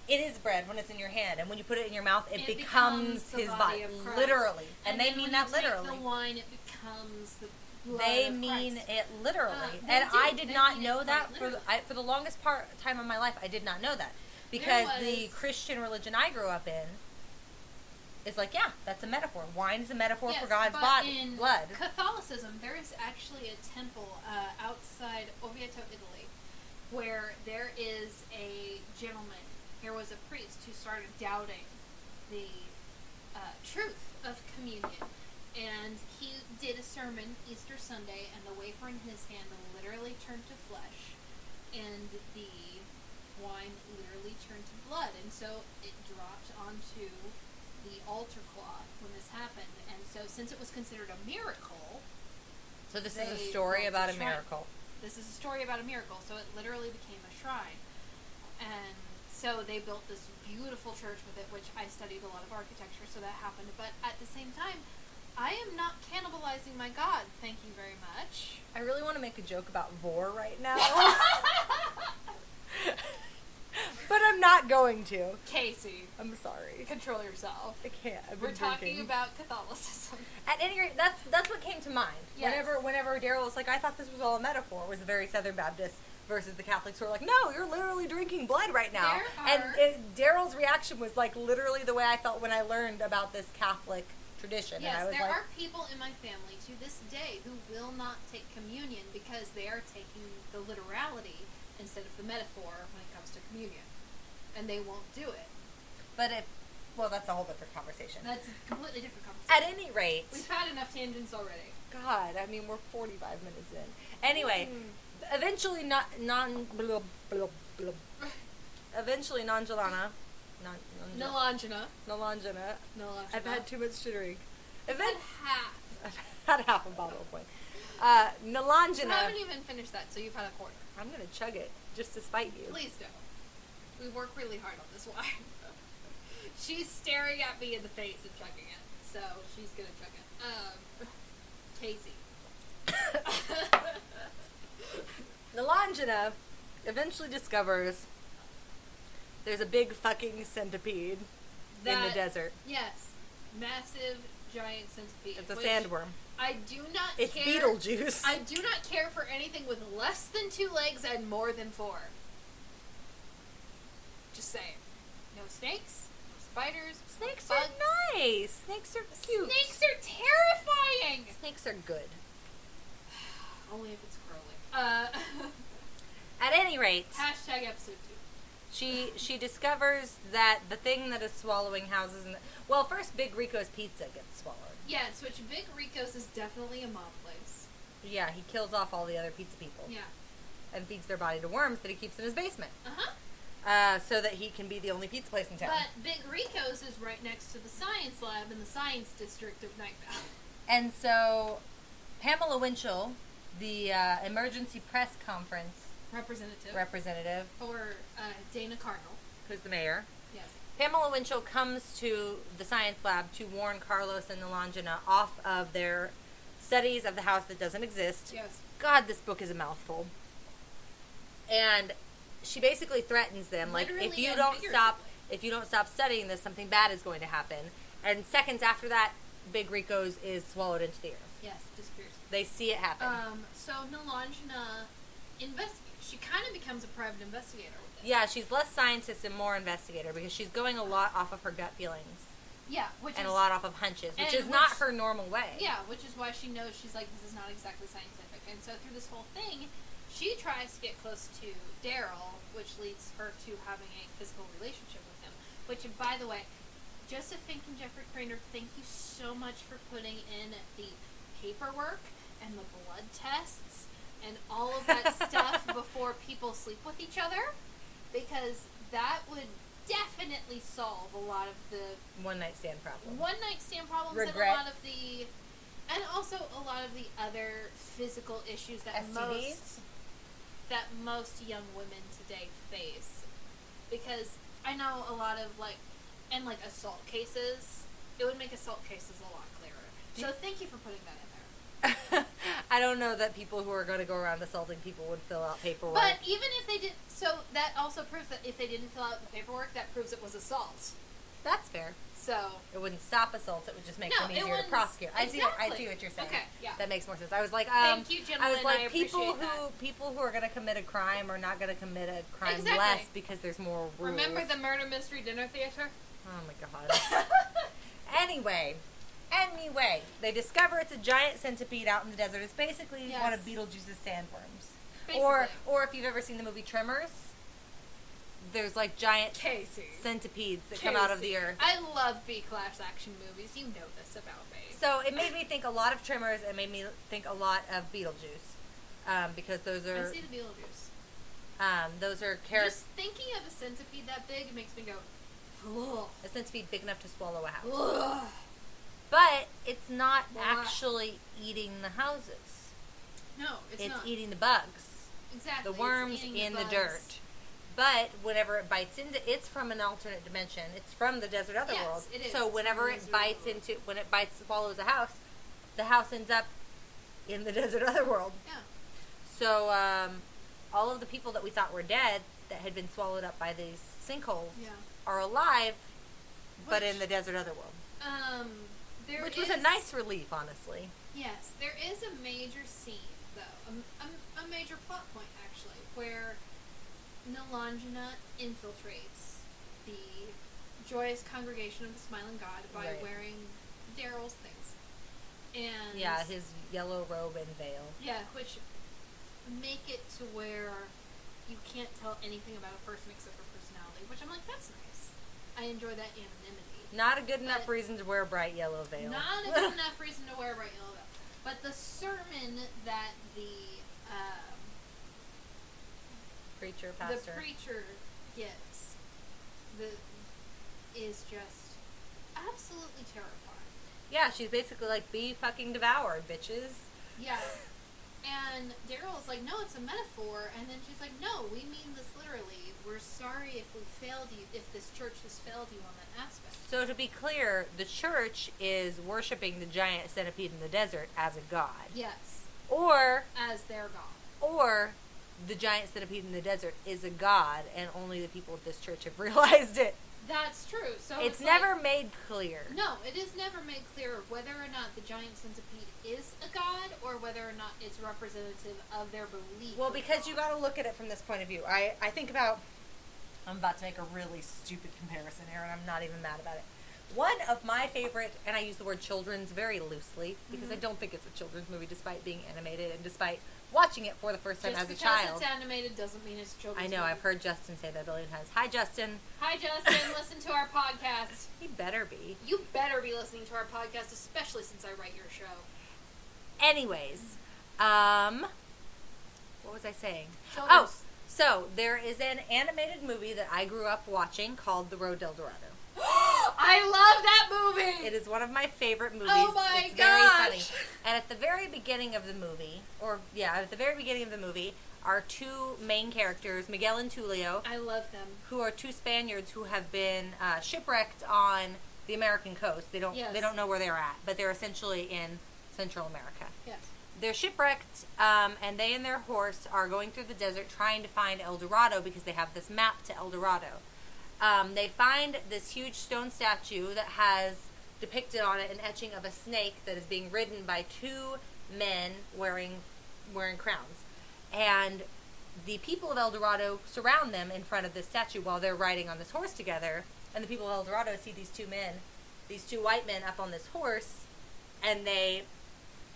it is bread when it's in your hand, and when you put it in your mouth, it becomes his body. Literally. And they mean that literally. When you take the wine, it becomes the blood They of mean Christ. it literally. They do. I did They not mean know it that. quite For literally. the longest time of my life, I did not know that. Because the Christian religion I grew up in is like, yeah, that's a metaphor. Wine is a metaphor for God's body, blood. Catholicism, there is actually a temple outside Oviedo, Italy, where there is a gentleman. There was a priest who started doubting the truth of communion. And he did a sermon Easter Sunday, and the wafer in his hand literally turned to flesh, and the wine literally turned to blood. And so it dropped onto the altar cloth when this happened. And so since it was considered a miracle... So this is a story about a miracle. This is a story about a miracle. So it literally became a shrine. And so they built this beautiful church with it, which I studied a lot of architecture, so that happened. But at the same time, I am not cannibalizing my God, thank you very much. I really want to make a joke about vor right now. But I'm not going to. Casey. I'm sorry. Control yourself. I can't. We're talking about Catholicism. At any rate, that's what came to mind. Yes. Whenever Daryl was like, I thought this was all a metaphor, was the very Southern Baptist versus the Catholics who are like, no, you're literally drinking blood right now. And Daryl's reaction was like literally the way I felt when I learned about this Catholic tradition. Yes, and I was there like, are people in my family to this day who will not take communion because they are taking the literality instead of the metaphor when it comes to communion. And they won't do it. But that's a whole different conversation. That's a completely different conversation. At any rate. We've had enough tangents already. God, I mean, we're 45 minutes in. Anyway, eventually eventually Nalangina. I've had too much to drink. I've had half. I've had half a bottle of wine. I Nalangina. haven't even finished that, so you've had a quarter. I'm gonna chug it just to spite you. Please don't. We work really hard on this wine. She's staring at me in the face and chugging it, so she's gonna chug it. Casey. Nalangina eventually discovers there's a big fucking centipede in the desert. Yes. Massive, giant centipede. It's a sandworm. I do not It's care. Beetlejuice. I do not care for anything with less than 2 legs and more than 4. Just saying. No snakes, no spiders, Snakes no are bugs. nice. Snakes are cute. Snakes are terrifying! Snakes are good. Only if it's curling. At any rate, Hashtag episode 2. she discovers that the thing that is swallowing houses well, first Big Rico's pizza gets swallowed. Yes, which Big Rico's is definitely a mob place. Yeah, he kills off all the other pizza people. Yeah. And feeds their body to worms that he keeps in his basement. Uh-huh. So that he can be the only pizza place in town. But Big Rico's is right next to the science lab in the science district of Night Vale. And so Pamela Winchell, the emergency press conference representative, Or Dana Cardinal. who's the mayor, Yes. Pamela Winchell comes to the science lab to warn Carlos and Nalangina off of their studies of the house that doesn't exist. Yes. God, this book is a mouthful. And she basically threatens them, like, Literally if you and don't stop studying this, something bad is going to happen. And seconds after that, Big Rico's is swallowed into the earth. Yes, disappears. They see it happen. So Nalangina investigates. She kind of becomes a private investigator with it. Yeah, she's less scientist and more investigator because she's going a lot off of her gut feelings Yeah, and a lot off of hunches, which and is not her normal way. Yeah, which is why she knows she's like, this is not exactly scientific. And so through this whole thing, she tries to get close to Daryl, which leads her to having a physical relationship with him. Which, by the way, Joseph Fink and Jeffrey Cranor, thank you so much for putting in the paperwork and the blood tests and all of that stuff before people sleep with each other, because that would definitely solve a lot of the One-night stand problem. one-night stand problems Regret. and also a lot of the other physical issues that STDs? most young women today face. Because I know a lot of assault cases, it would make assault cases a lot clearer. So thank you for putting that in there. I don't know that people who are going to go around assaulting people would fill out paperwork. But even if they did, so that also proves that if they didn't fill out the paperwork, that proves it was assault. That's fair. So It wouldn't stop assaults. It would just make No, them it easier to wouldn't- prosecute. I see exactly. what you're saying. Okay, yeah. That makes more sense. I was like, Thank you, I was gentlemen, like, I people appreciate who are going to commit a crime are not going to commit a crime Exactly. less because there's more rules. remember the murder mystery dinner theater? Oh my god. Anyway, they discover it's a giant centipede out in the desert. It's basically Yes. one of Beetlejuice's sandworms. Basically. Or if you've ever seen the movie Tremors, there's like giant Casey. centipedes that come out of the Casey. earth. I love B-class action movies. You know this about me. So it made me think a lot of Tremors. It made me think a lot of Beetlejuice, because those I are see the Beetlejuice. characters. Just thinking of a centipede that big, it makes me go, ugh. A centipede big enough to swallow a house. Ugh. But it's not Blah. actually eating the houses. No, it's not. eating the bugs. Exactly. The it's worms eating in the bugs. dirt. But whenever it bites into, it's from an alternate dimension. It's from the desert otherworld. Yes, it is. So It's whenever from the it desert bites otherworld. swallows a house, the house ends up in the desert otherworld. Yeah. So all of the people that we thought were dead that had been swallowed up by these sinkholes Yeah. are alive, but Which- in the desert otherworld. Which was a nice relief, honestly. Yes, there is a major scene, though, a major plot point, actually, where Nalangina infiltrates the Joyous Congregation of the Smiling God by Right. wearing Daryl's things. And Yeah, his yellow robe and veil. yeah, which make it to where you can't tell anything about a person except for personality, which I'm like, that's nice. I enjoy that anonymity. Not a good enough But- reason to wear a bright yellow veil. Not a good enough reason to wear a bright yellow veil. But the sermon that the Pastor. preacher gives is just absolutely terrifying. Yeah, she's basically like, be fucking devoured, bitches. Yeah. And Daryl's like, no, it's a metaphor. And then she's like, no, we mean this literally. We're sorry if we failed you, if this church has failed you on that aspect. So to be clear, the church is worshiping the giant centipede in the desert as a god. Yes. Or As their god. Or the giant centipede in the desert is a god, and only the people at this church have realized it. That's true. So It's like, never made clear. No, it is never made clear whether or not the giant centipede is a god or whether or not it's representative of their belief. Well, because you got to look at it from this point of view. I think about... I'm about to make a really stupid comparison here, and I'm not even mad about it. One of my favorite, and I use the word children's very loosely, because I don't think it's a children's movie despite being animated and despite watching it for the first time Just as a child. because it's animated doesn't mean it's children's I know, movie. I've heard Justin say that a billion times. Hi, Justin. Hi, Justin. Listen to our podcast. He better be. You better be listening to our podcast, especially since I write your show. Anyways, what was I saying? Children's. Oh, so there is an animated movie that I grew up watching called The Road to El Dorado. I love that movie! It is one of my favorite movies. Oh my it's gosh! very funny. And at the very beginning of the movie, are two main characters, Miguel and Tulio, I love them. who are two Spaniards who have been shipwrecked on the American coast. They don't know where they're at, but they're essentially in Central America. Yes. They're shipwrecked, and they and their horse are going through the desert trying to find El Dorado because they have this map to El Dorado. They find this huge stone statue that has depicted on it an etching of a snake that is being ridden by two men wearing crowns. And the people of El Dorado surround them in front of this statue while they're riding on this horse together. And the people of El Dorado see these two white men up on this horse, and they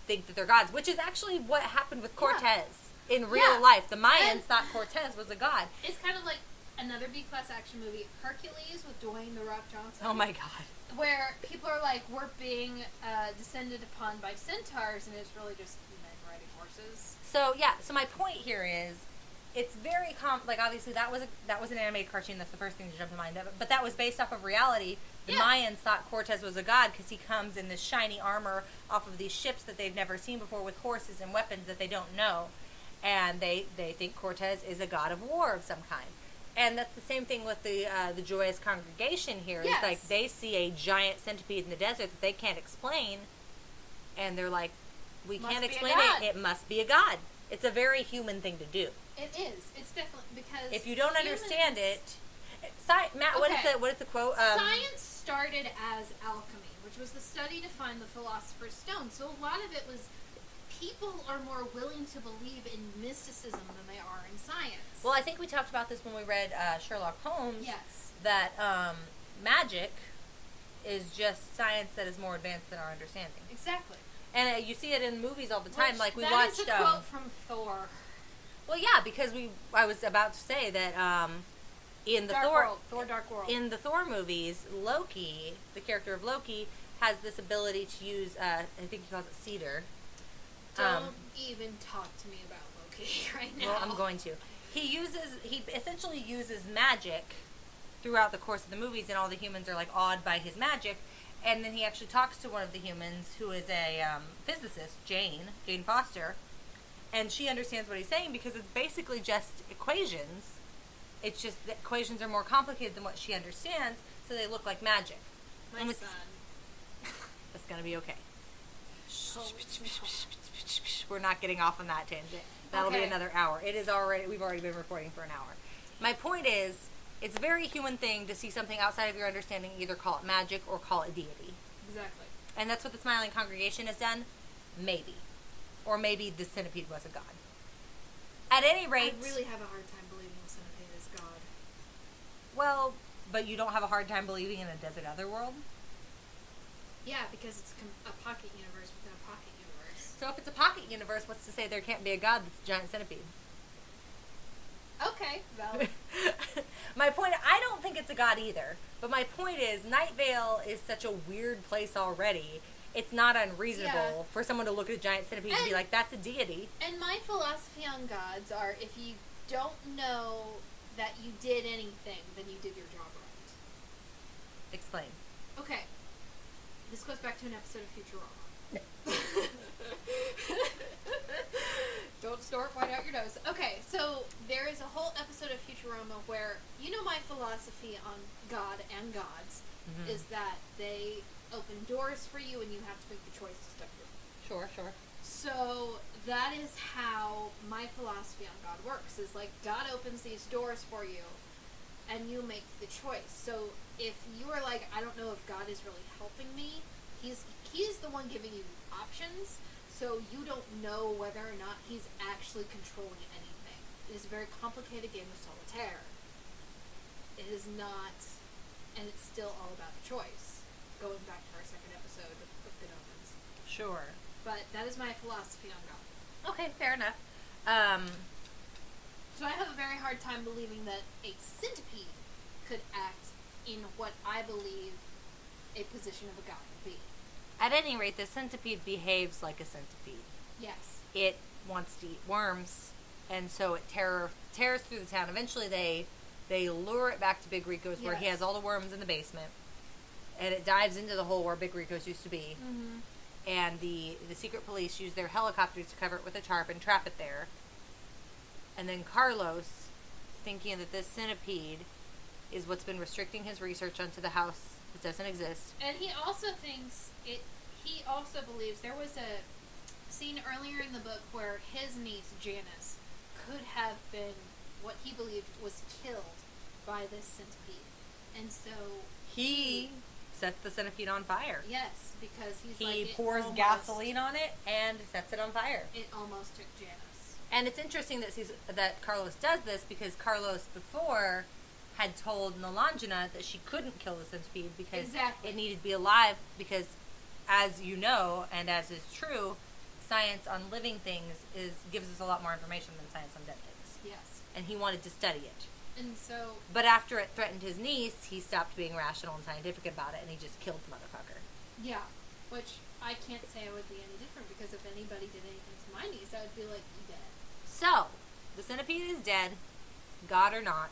think that they're gods, which is actually what happened with Cortez in real life. The Mayans thought Cortez was a god. It's kind of like another B-class action movie, Hercules, with Dwayne "The Rock" Johnson. Oh my god. Where people are like, we're being descended upon by centaurs, and it's really just men riding horses. So my point here is, it's very like obviously that was an animated cartoon. That's the first thing to jump to mind. But that was based off of reality. The Mayans thought Cortez was a god because he comes in this shiny armor off of these ships that they've never seen before with horses and weapons that they don't know, and they think Cortez is a god of war of some kind. And that's the same thing with the joyous congregation here. Yes. It's like they see a giant centipede in the desert that they can't explain, and they're like, we Must can't be a explain god. it. It must be a god. It's a very human thing to do. It is. It's definitely because If you don't humans- understand it, Matt, what is the quote? Science started as alchemy, which was the study to find the philosopher's stone. So a lot of it was people are more willing to believe in mysticism than they are in science. Well, I think we talked about this when we read Sherlock Holmes. Yes. That magic is just science that is more advanced than our understanding. Exactly. And you see it in movies all the time. Which, like we that watched. is a quote from Thor. Well, yeah, because I was about to say that in the Thor Dark World. In the Thor movies, Loki, the character of Loki, has this ability to use. I think he calls it cedar. Don't even talk to me about Loki right now. Well, I'm going to. He essentially uses magic throughout the course of the movies, and all the humans are like awed by his magic. And then he actually talks to one of the humans who is a physicist, Jane Foster, and she understands what he's saying because it's basically just equations. It's just the equations are more complicated than what she understands, so they look like magic. My And son. That's gonna be okay. Oh, We're not getting off on that tangent. That'll be Okay. another hour. We've already been recording for an hour. My point is, it's a very human thing to see something outside of your understanding, either call it magic or call it deity. Exactly. And that's what the Smiling Congregation has done? Maybe. Or maybe the centipede was a god. At any rate... I really have a hard time believing the centipede is God. Well, but you don't have a hard time believing in a desert otherworld? Yeah, because it's a pocket universe within a pocket universe. So if it's a pocket universe, what's to say there can't be a god that's a giant centipede? Okay, valid. My point, I don't think it's a god either. But my point is, Night Vale is such a weird place already. It's not unreasonable for someone to look at a giant centipede and be like, that's a deity. And my philosophy on gods are, if you don't know that you did anything, then you did your job right. Explain. Okay. This goes back to an episode of Futurama. Stork, white out your nose. Okay, so there is a whole episode of Futurama where, you know, my philosophy on God and gods is that they open doors for you and you have to make the choice to step through. Sure. So that is how my philosophy on God works, is like God opens these doors for you and you make the choice. So if you are like, I don't know if God is really helping me, he's the one giving you options, so you don't know whether or not he's actually controlling anything. It is a very complicated game of solitaire. It is not, and it's still all about the choice. Going back to our second episode of Good Omens. Sure. But that is my philosophy on God. Okay, fair enough. So I have a very hard time believing that a centipede could act in what I believe a position of a god would be. At any rate, the centipede behaves like a centipede. Yes. It wants to eat worms, and so it tears through the town. Eventually, they lure it back to Big Rico's, where he has all the worms in the basement, and it dives into the hole where Big Rico's used to be. Mm-hmm. And the secret police use their helicopters to cover it with a tarp and trap it there. And then Carlos, thinking that this centipede is what's been restricting his research onto the house that doesn't exist. And he also thinks he also believes there was a scene earlier in the book where his niece, Janice, could have been what he believed was killed by this centipede. And so he sets the centipede on fire. Yes, because he pours gasoline on it and sets it on fire. It almost took Janice. And it's interesting that Carlos does this, because Carlos before had told Nalangina that she couldn't kill the centipede because it needed to be alive, because, as you know, and as is true, science on living things gives us a lot more information than science on dead things. Yes. And he wanted to study it. And so... But after it threatened his niece, he stopped being rational and scientific about it, and he just killed the motherfucker. Yeah, which I can't say I would be any different, because if anybody did anything to my niece, I would be like, you dead. So, the centipede is dead, god or not.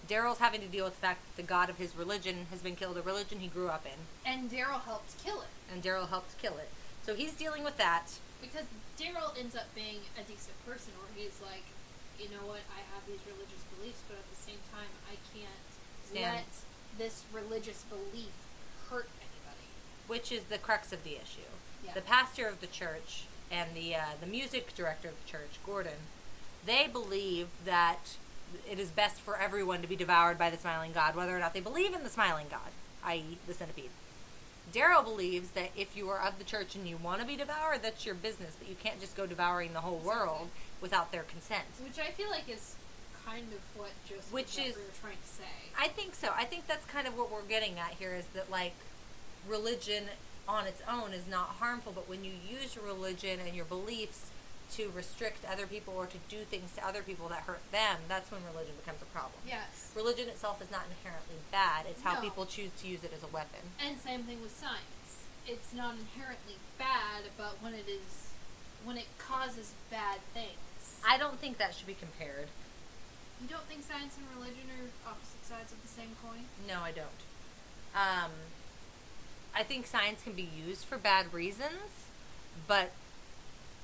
Daryl's having to deal with the fact that the god of his religion has been killed, a religion he grew up in. And Daryl helped kill it. So he's dealing with that. Because Daryl ends up being a decent person, where he's like, you know what, I have these religious beliefs, but at the same time, I can't let this religious belief hurt anybody. Which is the crux of the issue. Yeah. The pastor of the church and the music director of the church, Gordon, they believe that it is best for everyone to be devoured by the smiling god, whether or not they believe in the smiling god, i.e. the centipede. Daryl believes that if you are of the church and you want to be devoured, that's your business, but you can't just go devouring the whole world without their consent. Which I feel like is kind of what Joseph Fink were trying to say. I think so. I think that's kind of what we're getting at here, is that, like, religion on its own is not harmful, but when you use your religion and your beliefs to restrict other people or to do things to other people that hurt them, that's when religion becomes a problem. Yes. Religion itself is not inherently bad. It's how people choose to use it as a weapon. And same thing with science. It's not inherently bad, but when it causes bad things. I don't think that should be compared. You don't think science and religion are opposite sides of the same coin? No, I don't. I think science can be used for bad reasons, but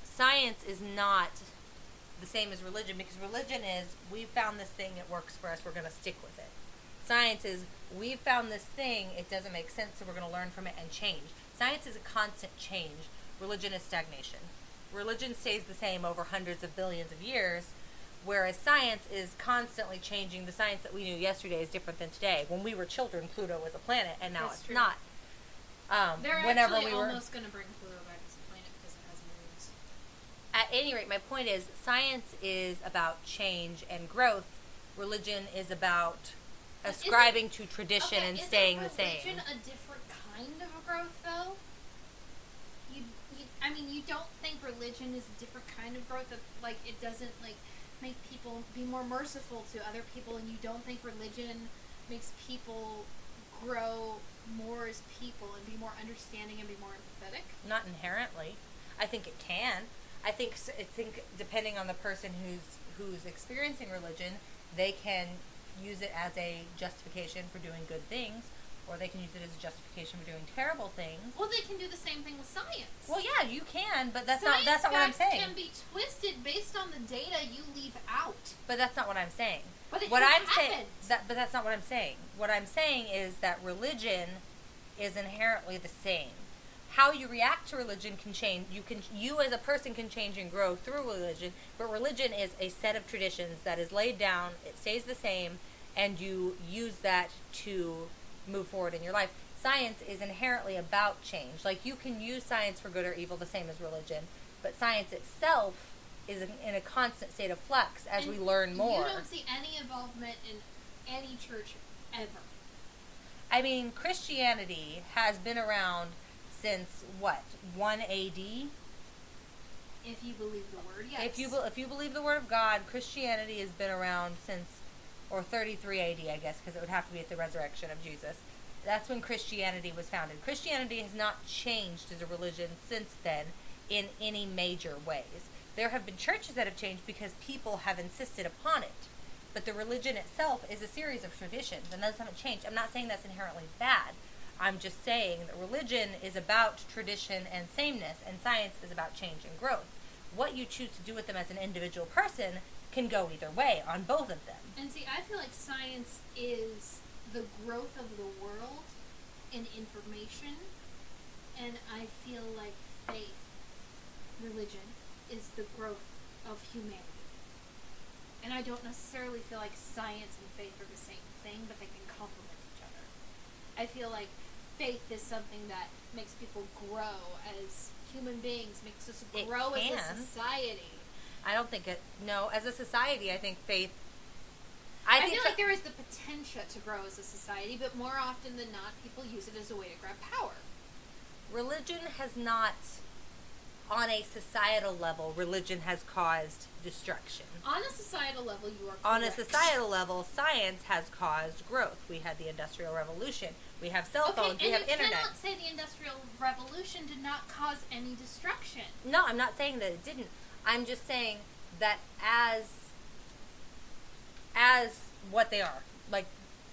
science is not the same as religion, because religion is, we found this thing, it works for us, we're going to stick with it. Science is, we found this thing, it doesn't make sense, so we're going to learn from it and change. Science is a constant change. Religion is stagnation. Religion stays the same over hundreds of billions of years, whereas science is constantly changing. The science that we knew yesterday is different than today. When we were children, Pluto was a planet, and now it's not. They're actually almost going to bring Pluto back as a planet because it has moons. At any rate, my point is, science is about change and growth. Religion is about ascribing to tradition and staying the same. Is religion a different kind of a growth, though? You don't think religion is a different kind of growth? That, like, it doesn't, like, make people be more merciful to other people, and you don't think religion makes people grow more as people and be more understanding and be more empathetic? Not inherently. I think it can. I think depending on the person who's experiencing religion, they can use it as a justification for doing good things, or they can use it as a justification for doing terrible things. Well, they can do the same thing with science. Well, yeah, you can, but that's Science not what I'm saying. facts can be twisted based on the data you leave out. But that's not what I'm saying. But it what has I'm saying, happened. but that's not what I'm saying. What I'm saying is that religion is inherently the same. How you react to religion can change. You as a person can change and grow through religion, but religion is a set of traditions that is laid down. It stays the same, and you use that to move forward in your life. Science is inherently about change. Like, you can use science for good or evil, the same as religion, but science itself is in a constant state of flux as we learn more. You don't see any involvement in any church ever. I mean, Christianity has been around since, what, 1 AD? If you believe the word, yes. If you believe the word of God, Christianity has been around since, or 33 AD, I guess, because it would have to be at the resurrection of Jesus. That's when Christianity was founded. Christianity has not changed as a religion since then in any major ways. There have been churches that have changed because people have insisted upon it. But the religion itself is a series of traditions, and those haven't changed. I'm not saying that's inherently bad. I'm just saying that religion is about tradition and sameness, and science is about change and growth. What you choose to do with them as an individual person can go either way on both of them. And see, I feel like science is the growth of the world in information, and I feel like faith, religion, is the growth of humanity. And I don't necessarily feel like science and faith are the same thing, but they can complement each other. I feel like faith is something that makes people grow as human beings, makes us grow as a society. I don't think it... No, as a society, I think faith... I feel like there is the potential to grow as a society, but more often than not, people use it as a way to grab power. Religion has not... On a societal level, religion has caused destruction. On a societal level, you are correct. On a societal level, science has caused growth. We had the Industrial Revolution. We have cell phones. We have internet. You cannot say the Industrial Revolution did not cause any destruction. No, I'm not saying that it didn't. I'm just saying that as what they are, like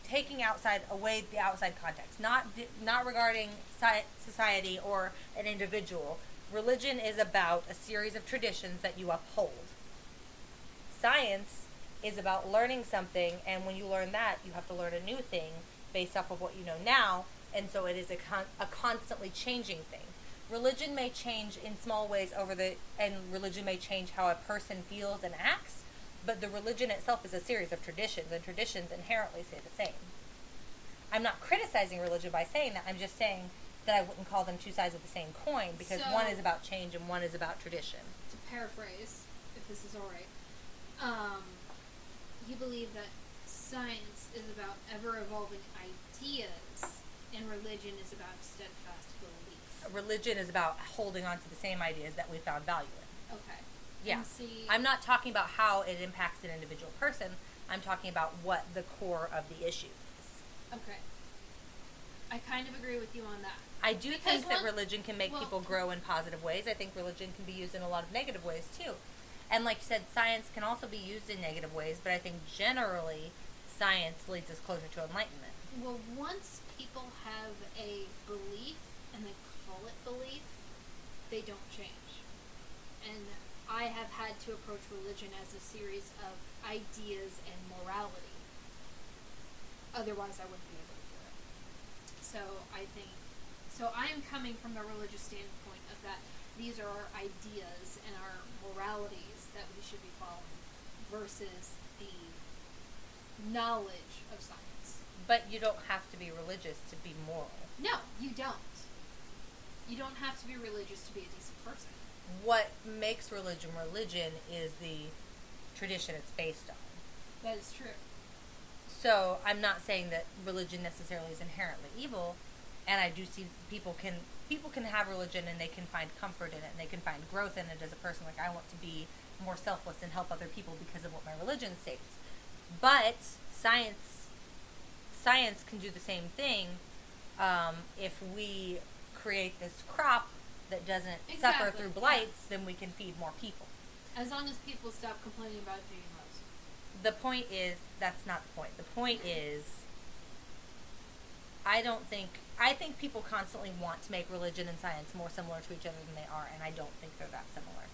taking away the outside context, not regarding society or an individual. Religion is about a series of traditions that you uphold. Science is about learning something, and when you learn that, you have to learn a new thing based off of what you know now, and so it is a constantly changing thing. Religion may change in small ways and religion may change how a person feels and acts, but the religion itself is a series of traditions, and traditions inherently stay the same. I'm not criticizing religion by saying that. I'm just saying that I wouldn't call them two sides of the same coin, because one is about change and one is about tradition. To paraphrase, if this is alright, you believe that science is about ever-evolving ideas, and religion is about steadfast belief. Religion is about holding on to the same ideas that we found value in. Okay. Yeah. I'm not talking about how it impacts an individual person. I'm talking about what the core of the issue is. Okay. I kind of agree with you on that. I do think that religion can make people grow in positive ways. I think religion can be used in a lot of negative ways, too. And like you said, science can also be used in negative ways, but I think generally science leads us closer to enlightenment. Well, once people have a belief, and they call it belief, they don't change. And I have had to approach religion as a series of ideas and morality. Otherwise, I wouldn't be able to do it. So I am coming from the religious standpoint of that these are our ideas and our moralities that we should be following versus the knowledge of science. But you don't have to be religious to be moral. No, you don't. You don't have to be religious to be a decent person. What makes religion is the tradition it's based on. That is true. So I'm not saying that religion necessarily is inherently evil, and I do see people can have religion and they can find comfort in it and they can find growth in it as a person. Like, I want to be more selfless and help other people because of what my religion states. But science can do the same thing. If we create this crop that doesn't suffer through blights, then we can feed more people. As long as people stop complaining about GMOs. The point is, that's not the point. The point is, I think people constantly want to make religion and science more similar to each other than they are, and I don't think they're that similar.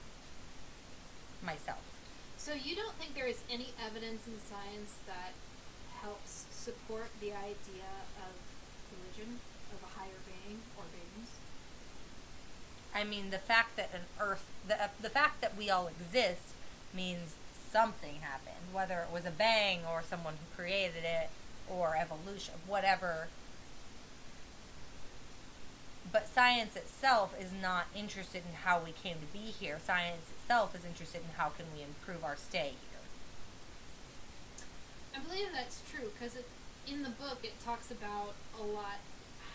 Myself. So you don't think there is any evidence in science that helps support the idea of religion, of a higher being or beings? I mean, the fact that the fact that we all exist means something happened, whether it was a bang or someone who created it or evolution, whatever. But science itself is not interested in how we came to be here. Science itself is interested in how can we improve our stay here. I believe that's true, because in the book it talks about a lot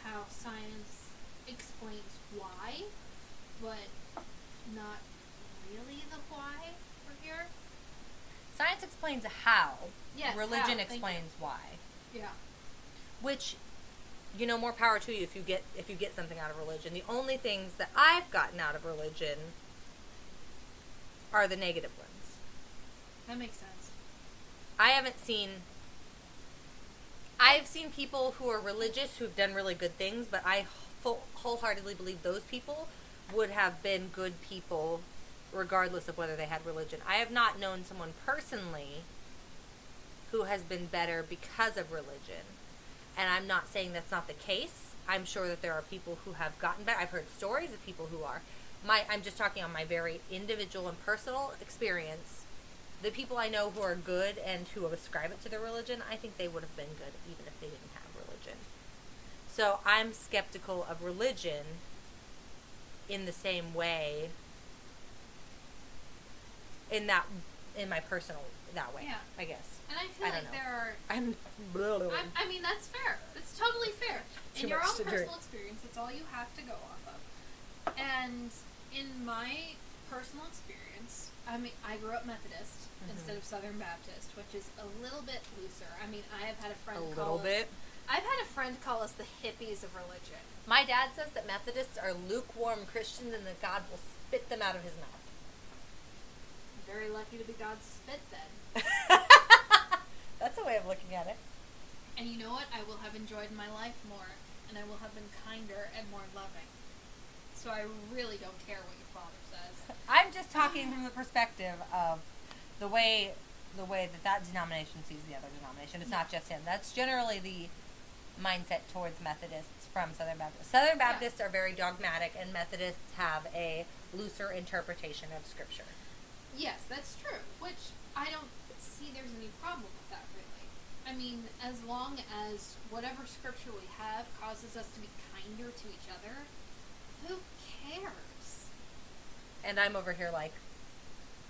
how science explains why, but not really the why for here. Science explains how. Yes, Religion how. explains why. Yeah. Which, more power to you if you get something out of religion. The only things that I've gotten out of religion are the negative ones. That makes sense. I've seen people who are religious who've done really good things, but I wholeheartedly believe those people would have been good people regardless of whether they had religion. I have not known someone personally who has been better because of religion. And I'm not saying that's not the case. I'm sure that there are people who have gotten better. I've heard stories of people who are. I'm just talking on my very individual and personal experience. The people I know who are good and who ascribe it to their religion, I think they would have been good even if they didn't have religion. So I'm skeptical of religion in the same way, in my personal, that way, yeah. I guess. And I feel like there are... I mean, that's fair. It's totally fair. In your own personal experience, it's all you have to go off of. And in my personal experience, I mean, I grew up Methodist instead of Southern Baptist, which is a little bit looser. I mean, I have had a friend I've had a friend call us the hippies of religion. My dad says that Methodists are lukewarm Christians and that God will spit them out of his mouth. Very lucky to be God's spit then. That's a way of looking at it. And you know what? I will have enjoyed my life more, and I will have been kinder and more loving. So I really don't care what your father says. I'm just talking from the perspective of the way that denomination sees the other denomination. It's not just him. That's generally the mindset towards Methodists from Southern Baptists. Southern Baptists are very dogmatic, and Methodists have a looser interpretation of Scripture. Yes, that's true. Which I don't see there's any problem with that, really. I mean, as long as whatever Scripture we have causes us to be kinder to each other, who cares? And I'm over here like,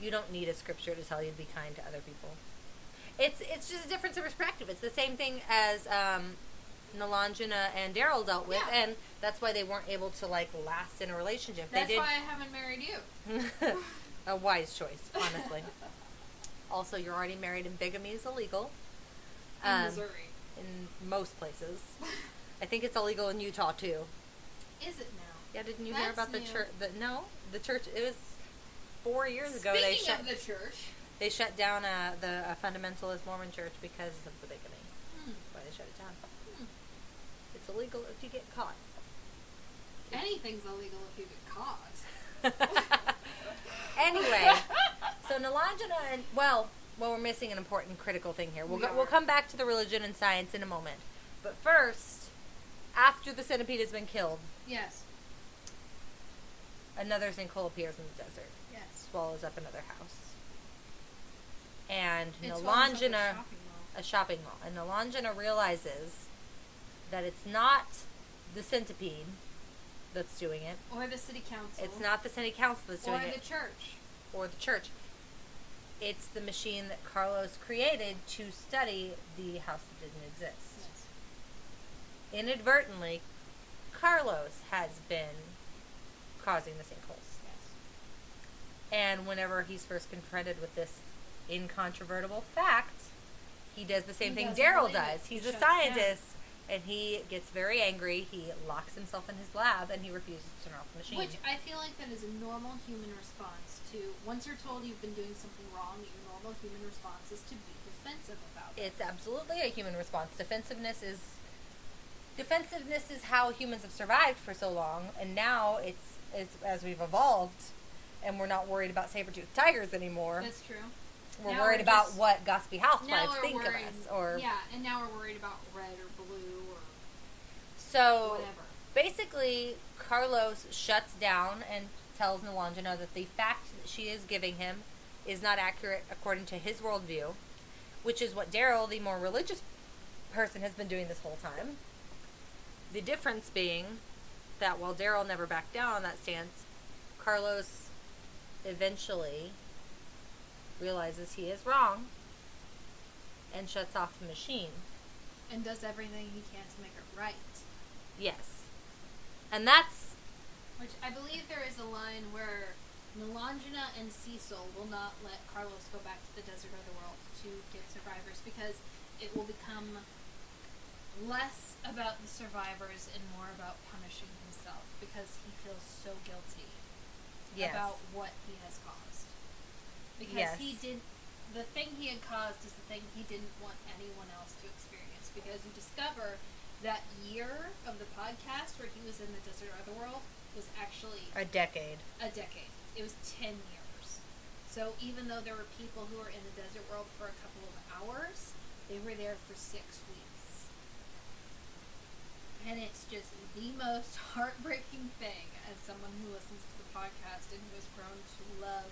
you don't need a Scripture to tell you to be kind to other people. It's just a difference of perspective. It's the same thing as Nalangina and Daryl dealt with, and that's why they weren't able to last in a relationship. That's why I haven't married you. A wise choice, honestly. Also, you're already married, and bigamy is illegal. In Missouri. In most places. I think it's illegal in Utah, too. Is it now? Yeah, didn't you hear about the church? No, the church, it was 4 years ago. Speaking of the church. They shut down the fundamentalist Mormon church because of the bigamy. That's why they shut it down. It's illegal if you get caught. Anything's illegal if you get caught. Anyway, so Nalangina and, we're missing an important critical thing here. We'll come back to the religion and science in a moment. But first, after the centipede has been killed, yes, another sinkhole appears in the desert. Yes. Swallows up another house. And Nalangina, a shopping mall. And Nalangina realizes that it's not the centipede that's doing it. Or the city council. It's not the city council that's doing it. Or the church. Or the church. It's the machine that Carlos created to study the house that didn't exist. Yes. Inadvertently, Carlos has been causing the sinkholes. Yes. And whenever he's first confronted with this incontrovertible fact, he does the same thing Daryl does. He's a scientist. And he gets very angry. He locks himself in his lab, and he refuses to turn off the machine. Which I feel like that is a normal human response to, once you're told you've been doing something wrong, your normal human response is to be defensive about it. It's absolutely a human response. Defensiveness is defensiveness is how humans have survived for so long, and now it's as we've evolved, and we're not worried about saber-toothed tigers anymore. That's true. We're worried about what gossipy housewives think of us, and now we're worried about red or blue or whatever. Basically, Carlos shuts down and tells Nalangina that the fact that she is giving him is not accurate according to his worldview, which is what Daryl, the more religious person, has been doing this whole time. The difference being that while Daryl never backed down on that stance, Carlos eventually realizes he is wrong and shuts off the machine. And does everything he can to make it right. Yes. And that's... Which I believe there is a line where Nalangina and Cecil will not let Carlos go back to the desert of the world to get survivors because it will become less about the survivors and more about punishing himself because he feels so guilty about what he has caused. Because the thing he had caused is the thing he didn't want anyone else to experience. Because you discover that year of the podcast where he was in the desert of the world was actually a decade. It was 10 years. So even though there were people who were in the desert world for a couple of hours, they were there for 6 weeks. And it's just the most heartbreaking thing as someone who listens to the podcast and who has grown to love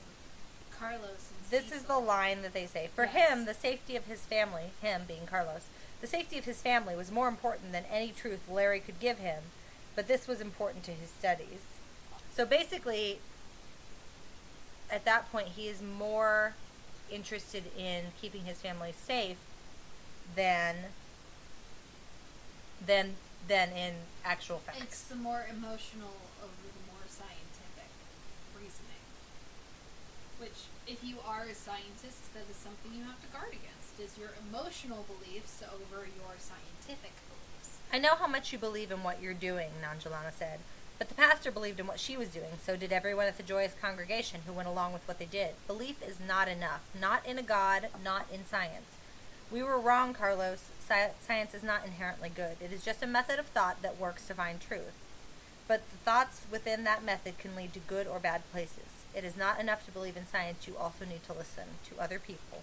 Carlos and This Cecil. is the line that they say. For him, the safety of his family, him being Carlos, the safety of his family was more important than any truth Larry could give him, but this was important to his studies. So basically, at that point, he is more interested in keeping his family safe than in actual facts. It's the more emotional over the more scientific reasoning. Which, if you are a scientist, that is something you have to guard against, is your emotional beliefs over your scientific beliefs. I know how much you believe in what you're doing, Nangilana said, but the pastor believed in what she was doing, so did everyone at the joyous congregation who went along with what they did. Belief is not enough, not in a God, not in science. We were wrong, Carlos. Science is not inherently good. It is just a method of thought that works to find truth. But the thoughts within that method can lead to good or bad places. It is not enough to believe in science. You also need to listen to other people.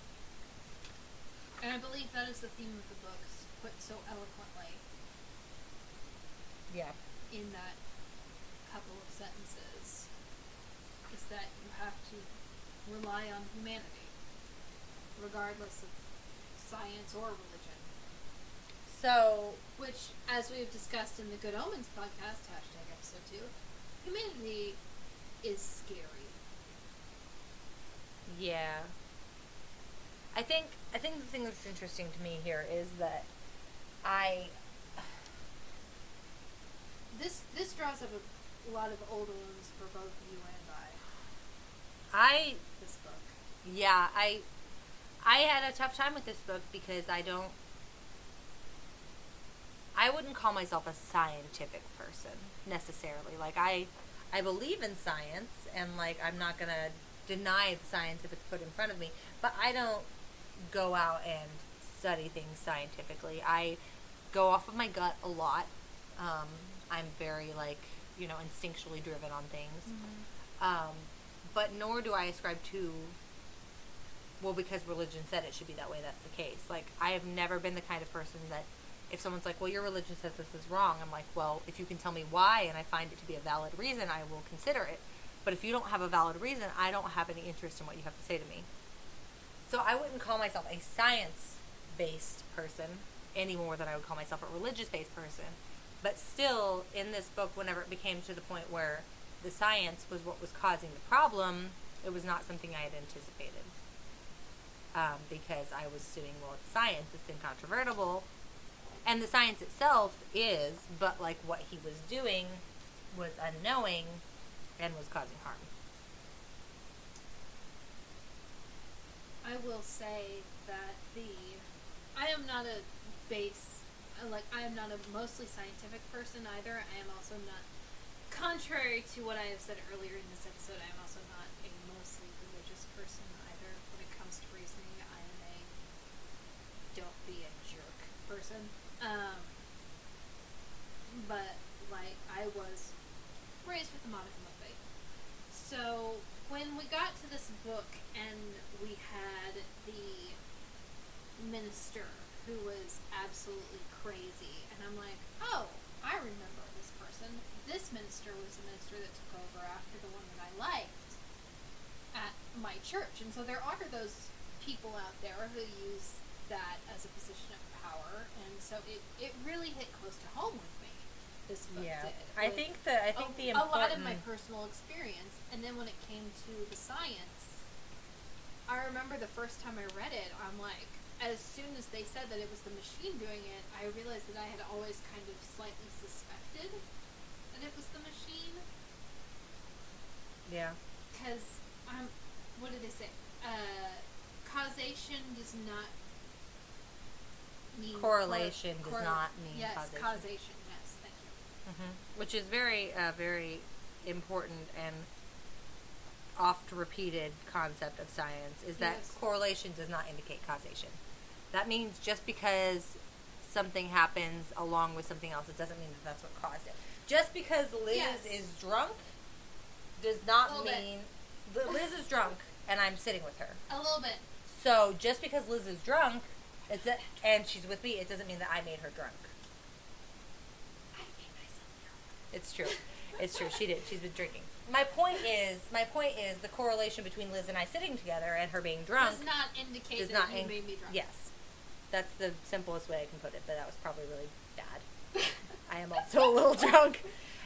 And I believe that is the theme of the books, put so eloquently. Yeah. In that couple of sentences, is that you have to rely on humanity, regardless of science or religion. So, which, as we've discussed in the Good Omens podcast, #episode 2, humanity is scary. Yeah. I think the thing that's interesting to me here is that This draws up a lot of old wounds for both you and I. This book. Yeah, I had a tough time with this book because I wouldn't call myself a scientific person necessarily. Like I believe in science and like I'm not gonna deny the science if it's put in front of me, but I don't go out and study things scientifically. I go off of my gut a lot. I'm very instinctually driven on things. Mm-hmm. But nor do I ascribe to, because religion said it should be that way, that's the case. Like, I have never been the kind of person that if someone's like, well, your religion says this is wrong, I'm like, well, if you can tell me why and I find it to be a valid reason, I will consider it. But if you don't have a valid reason, I don't have any interest in what you have to say to me. So I wouldn't call myself a science-based person any more than I would call myself a religious-based person. But still, in this book, whenever it became to the point where the science was what was causing the problem, it was not something I had anticipated. Because I was assuming, well, it's science, it's incontrovertible. And the science itself is, but like what he was doing was unknowing and was causing harm. I will say that I am not a mostly scientific person either. I am also not, contrary to what I have said earlier in this episode, I am also not a mostly religious person either. When it comes to reasoning, I am a don't be a jerk person. but, like, I was raised with a modicum of faith. So, when we got to this book and we had the minister who was absolutely crazy, and I'm like, oh, I remember this person. This minister was the minister that took over after the one that I liked at my church. And so there are those people out there who use that as a position of power, and so it really hit close to home with me. This book did. I think the important... a lot of my personal experience, and then when it came to the science, I remember the first time I read it, I'm like, as soon as they said that it was the machine doing it, I realized that I had always kind of slightly suspected that it was the machine. Yeah. Because, what did they say? Causation does not mean... Correlation does not mean yes, causation. Causation, yes, thank you. Mm-hmm. Which is very, very important and oft-repeated concept of science, is that correlation does not indicate causation. That means just because something happens along with something else, it doesn't mean that that's what caused it. Just because Liz is drunk does not mean... Liz is drunk, and I'm sitting with her. A little bit. So, just because Liz is drunk, and she's with me, it doesn't mean that I made her drunk. I made myself drunk. It's true. It's true. She did. She's been drinking. My point is the correlation between Liz and I sitting together and her being drunk does not indicate that you made me drunk. Yes. That's the simplest way I can put it, but that was probably really bad. I am also a little drunk.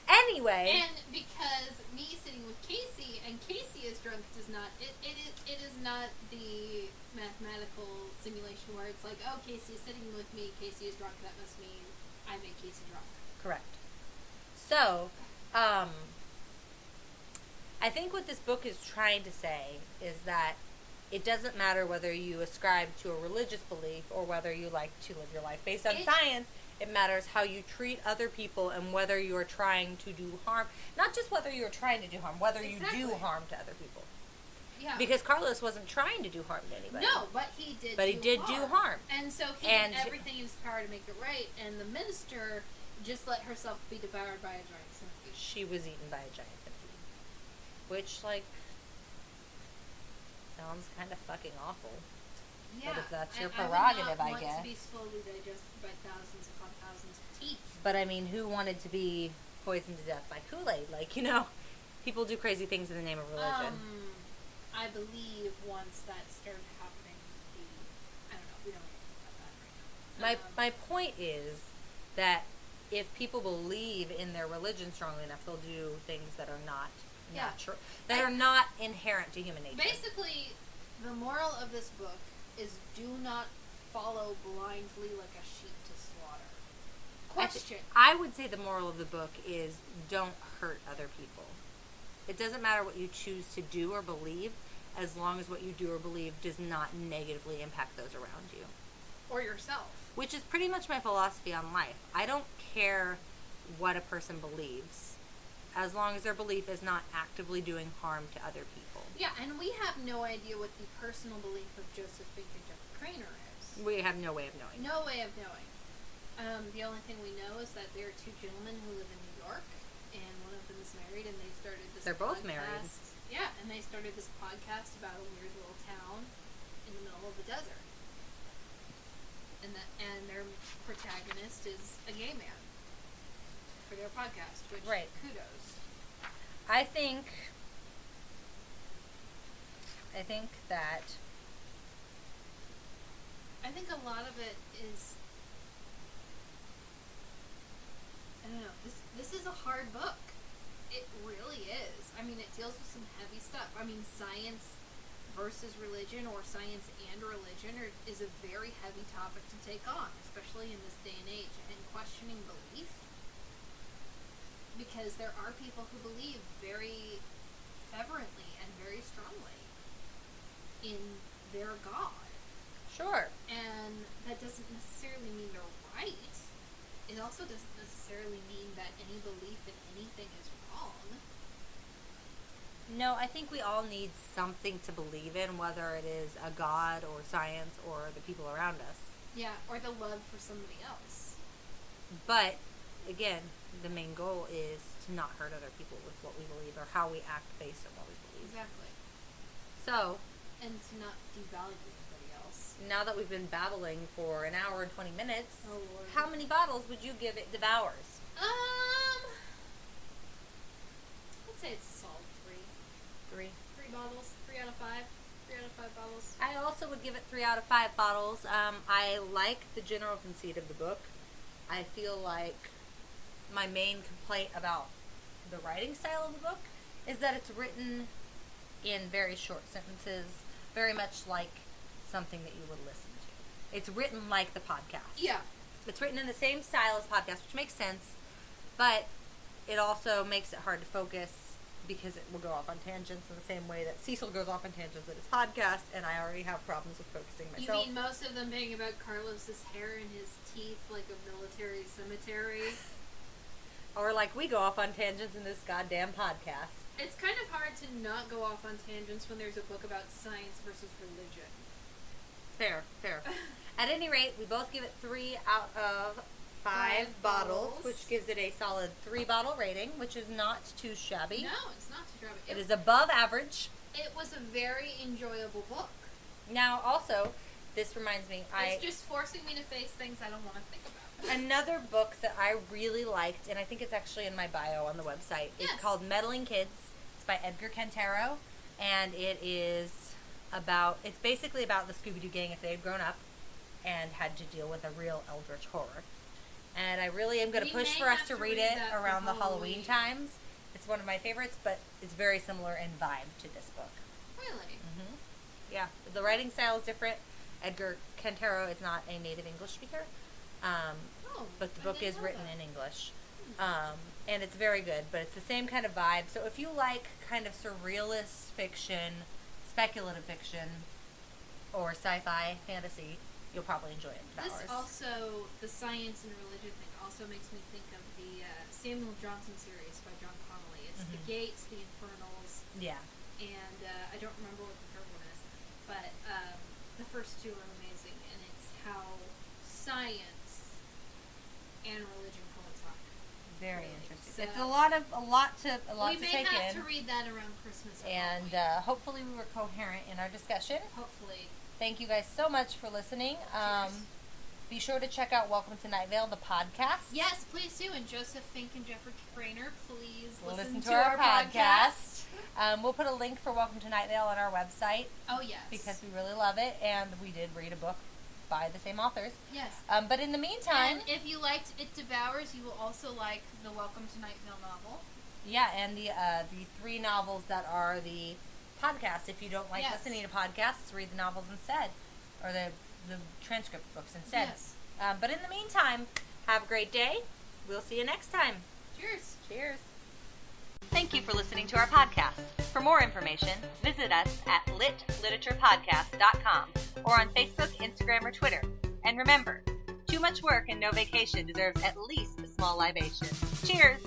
Anyway. And because me sitting with Casey and Casey is drunk does not, it is not the mathematical simulation where it's like, oh, Casey is sitting with me, Casey is drunk, that must mean I made Casey drunk. Correct. So, I think what this book is trying to say is that it doesn't matter whether you ascribe to a religious belief or whether you like to live your life based on science. It matters how you treat other people and whether you are trying to do harm. Not just whether you are trying to do harm, whether you do harm to other people. Yeah. Because Carlos wasn't trying to do harm to anybody. No, but he did. But he did do harm. And so he did everything in his power to make it right. And the minister just let herself be devoured by a giant centipede. She was eaten by a giant centipede. Which, like, sounds kind of fucking awful. Yeah. But if that's your prerogative, I guess. I would not want to be slowly digested by thousands upon thousands of teeth. But, I mean, who wanted to be poisoned to death by Kool-Aid? Like, you know, people do crazy things in the name of religion. I believe once that started happening, I don't know, we don't need to talk about that right now. My point is that if people believe in their religion strongly enough, they'll do things that are not natural, that are not inherent to human nature. Basically, the moral of this book is do not follow blindly like a sheep to slaughter. Question. I would say the moral of the book is don't hurt other people. It doesn't matter what you choose to do or believe, as long as what you do or believe does not negatively impact those around you. Or yourself. Which is pretty much my philosophy on life. I don't care what a person believes, as long as their belief is not actively doing harm to other people. Yeah, and we have no idea what the personal belief of Joseph Fink and Cranor is. We have no way of knowing. No way of knowing. The only thing we know is that there are two gentlemen who live in New York, and one of them is married, and they started this They're both married. Yeah, and they started this podcast about a weird little town in the middle of the desert. And their protagonist is a gay man for their podcast, which kudos. I think that a lot of it is, I don't know, this is a hard book. It really is. I mean, it deals with some heavy stuff. I mean, science versus religion, or science and religion, is a very heavy topic to take on, especially in this day and age. And questioning belief, because there are people who believe very fervently and very strongly in their God. Sure. And that doesn't necessarily mean they're right. It also doesn't necessarily mean that any belief in anything is wrong. No, I think we all need something to believe in, whether it is a God or science or the people around us. Yeah, or the love for somebody else. But again, the main goal is to not hurt other people with what we believe or how we act based on what we believe. Exactly. So, and to not devalue anybody else. Now that we've been babbling for an hour and 20 minutes, oh, Lord. How many bottles would you give it Devours? I'd say it's a solid 3. 3. 3 bottles. 3 out of 5. 3 out of 5 bottles. I also would give it 3 out of 5 bottles. I like the general conceit of the book. I feel like my main complaint about the writing style of the book is that it's written in very short sentences, very much like something that you would listen to. It's written like the podcast. Yeah. It's written in the same style as podcast, which makes sense, but it also makes it hard to focus because it will go off on tangents in the same way that Cecil goes off on tangents in his podcast, and I already have problems with focusing myself. You mean most of them being about Carlos's hair and his teeth like a military cemetery? Or like we go off on tangents in this goddamn podcast. It's kind of hard to not go off on tangents when there's a book about science versus religion. Fair. At any rate, we both give it 3 out of 5 bottles, which gives it a solid 3-bottle rating, which is not too shabby. No, it's not too shabby. It is above average. It was a very enjoyable book. Now, also, this reminds me, it's just forcing me to face things I don't want to think about. Another book that I really liked, and I think it's actually in my bio on the website, is called Meddling Kids. It's by Edgar Cantero, and it's basically about the Scooby-Doo gang if they had grown up and had to deal with a real eldritch horror. And I really am going to push for us to read it around the Halloween times. It's one of my favorites, but it's very similar in vibe to this book. Really? Mm-hmm. Yeah. The writing style is different. Edgar Cantero is not a native English speaker. But the book is written in English. And it's very good, but it's the same kind of vibe. So if you like kind of surrealist fiction, speculative fiction, or sci-fi fantasy, you'll probably enjoy it. This also, the science and religion thing, also makes me think of the Samuel Johnson series by John Connolly. It's The Gates, The Infernals. Yeah. And I don't remember what the third one is, but the first 2 are amazing, and it's how science and religion coincide. Very interesting. So it's a lot to take in. We may have to read that around Christmas. And hopefully we were coherent in our discussion. Hopefully. Thank you guys so much for listening. Be sure to check out Welcome to Night Vale, the podcast. Yes, please do. And Joseph Fink and Jeffrey Cranor, please listen to our podcast. We'll put a link for Welcome to Night Vale on our website. Oh, yes. Because we really love it, and we did read a book by the same authors. Yes. But in the meantime... And if you liked It Devours, you will also like the Welcome to Night Vale novel. Yeah, and the 3 novels that are the podcast. If you don't like listening to podcasts, read the novels instead. Or the transcript books instead. Yes. But in the meantime, have a great day. We'll see you next time. Cheers. Cheers. Thank you for listening to our podcast. For more information, visit us at litliteraturePodcast.com or on Facebook, Instagram, or Twitter. And remember, too much work and no vacation deserves at least a small libation. Cheers!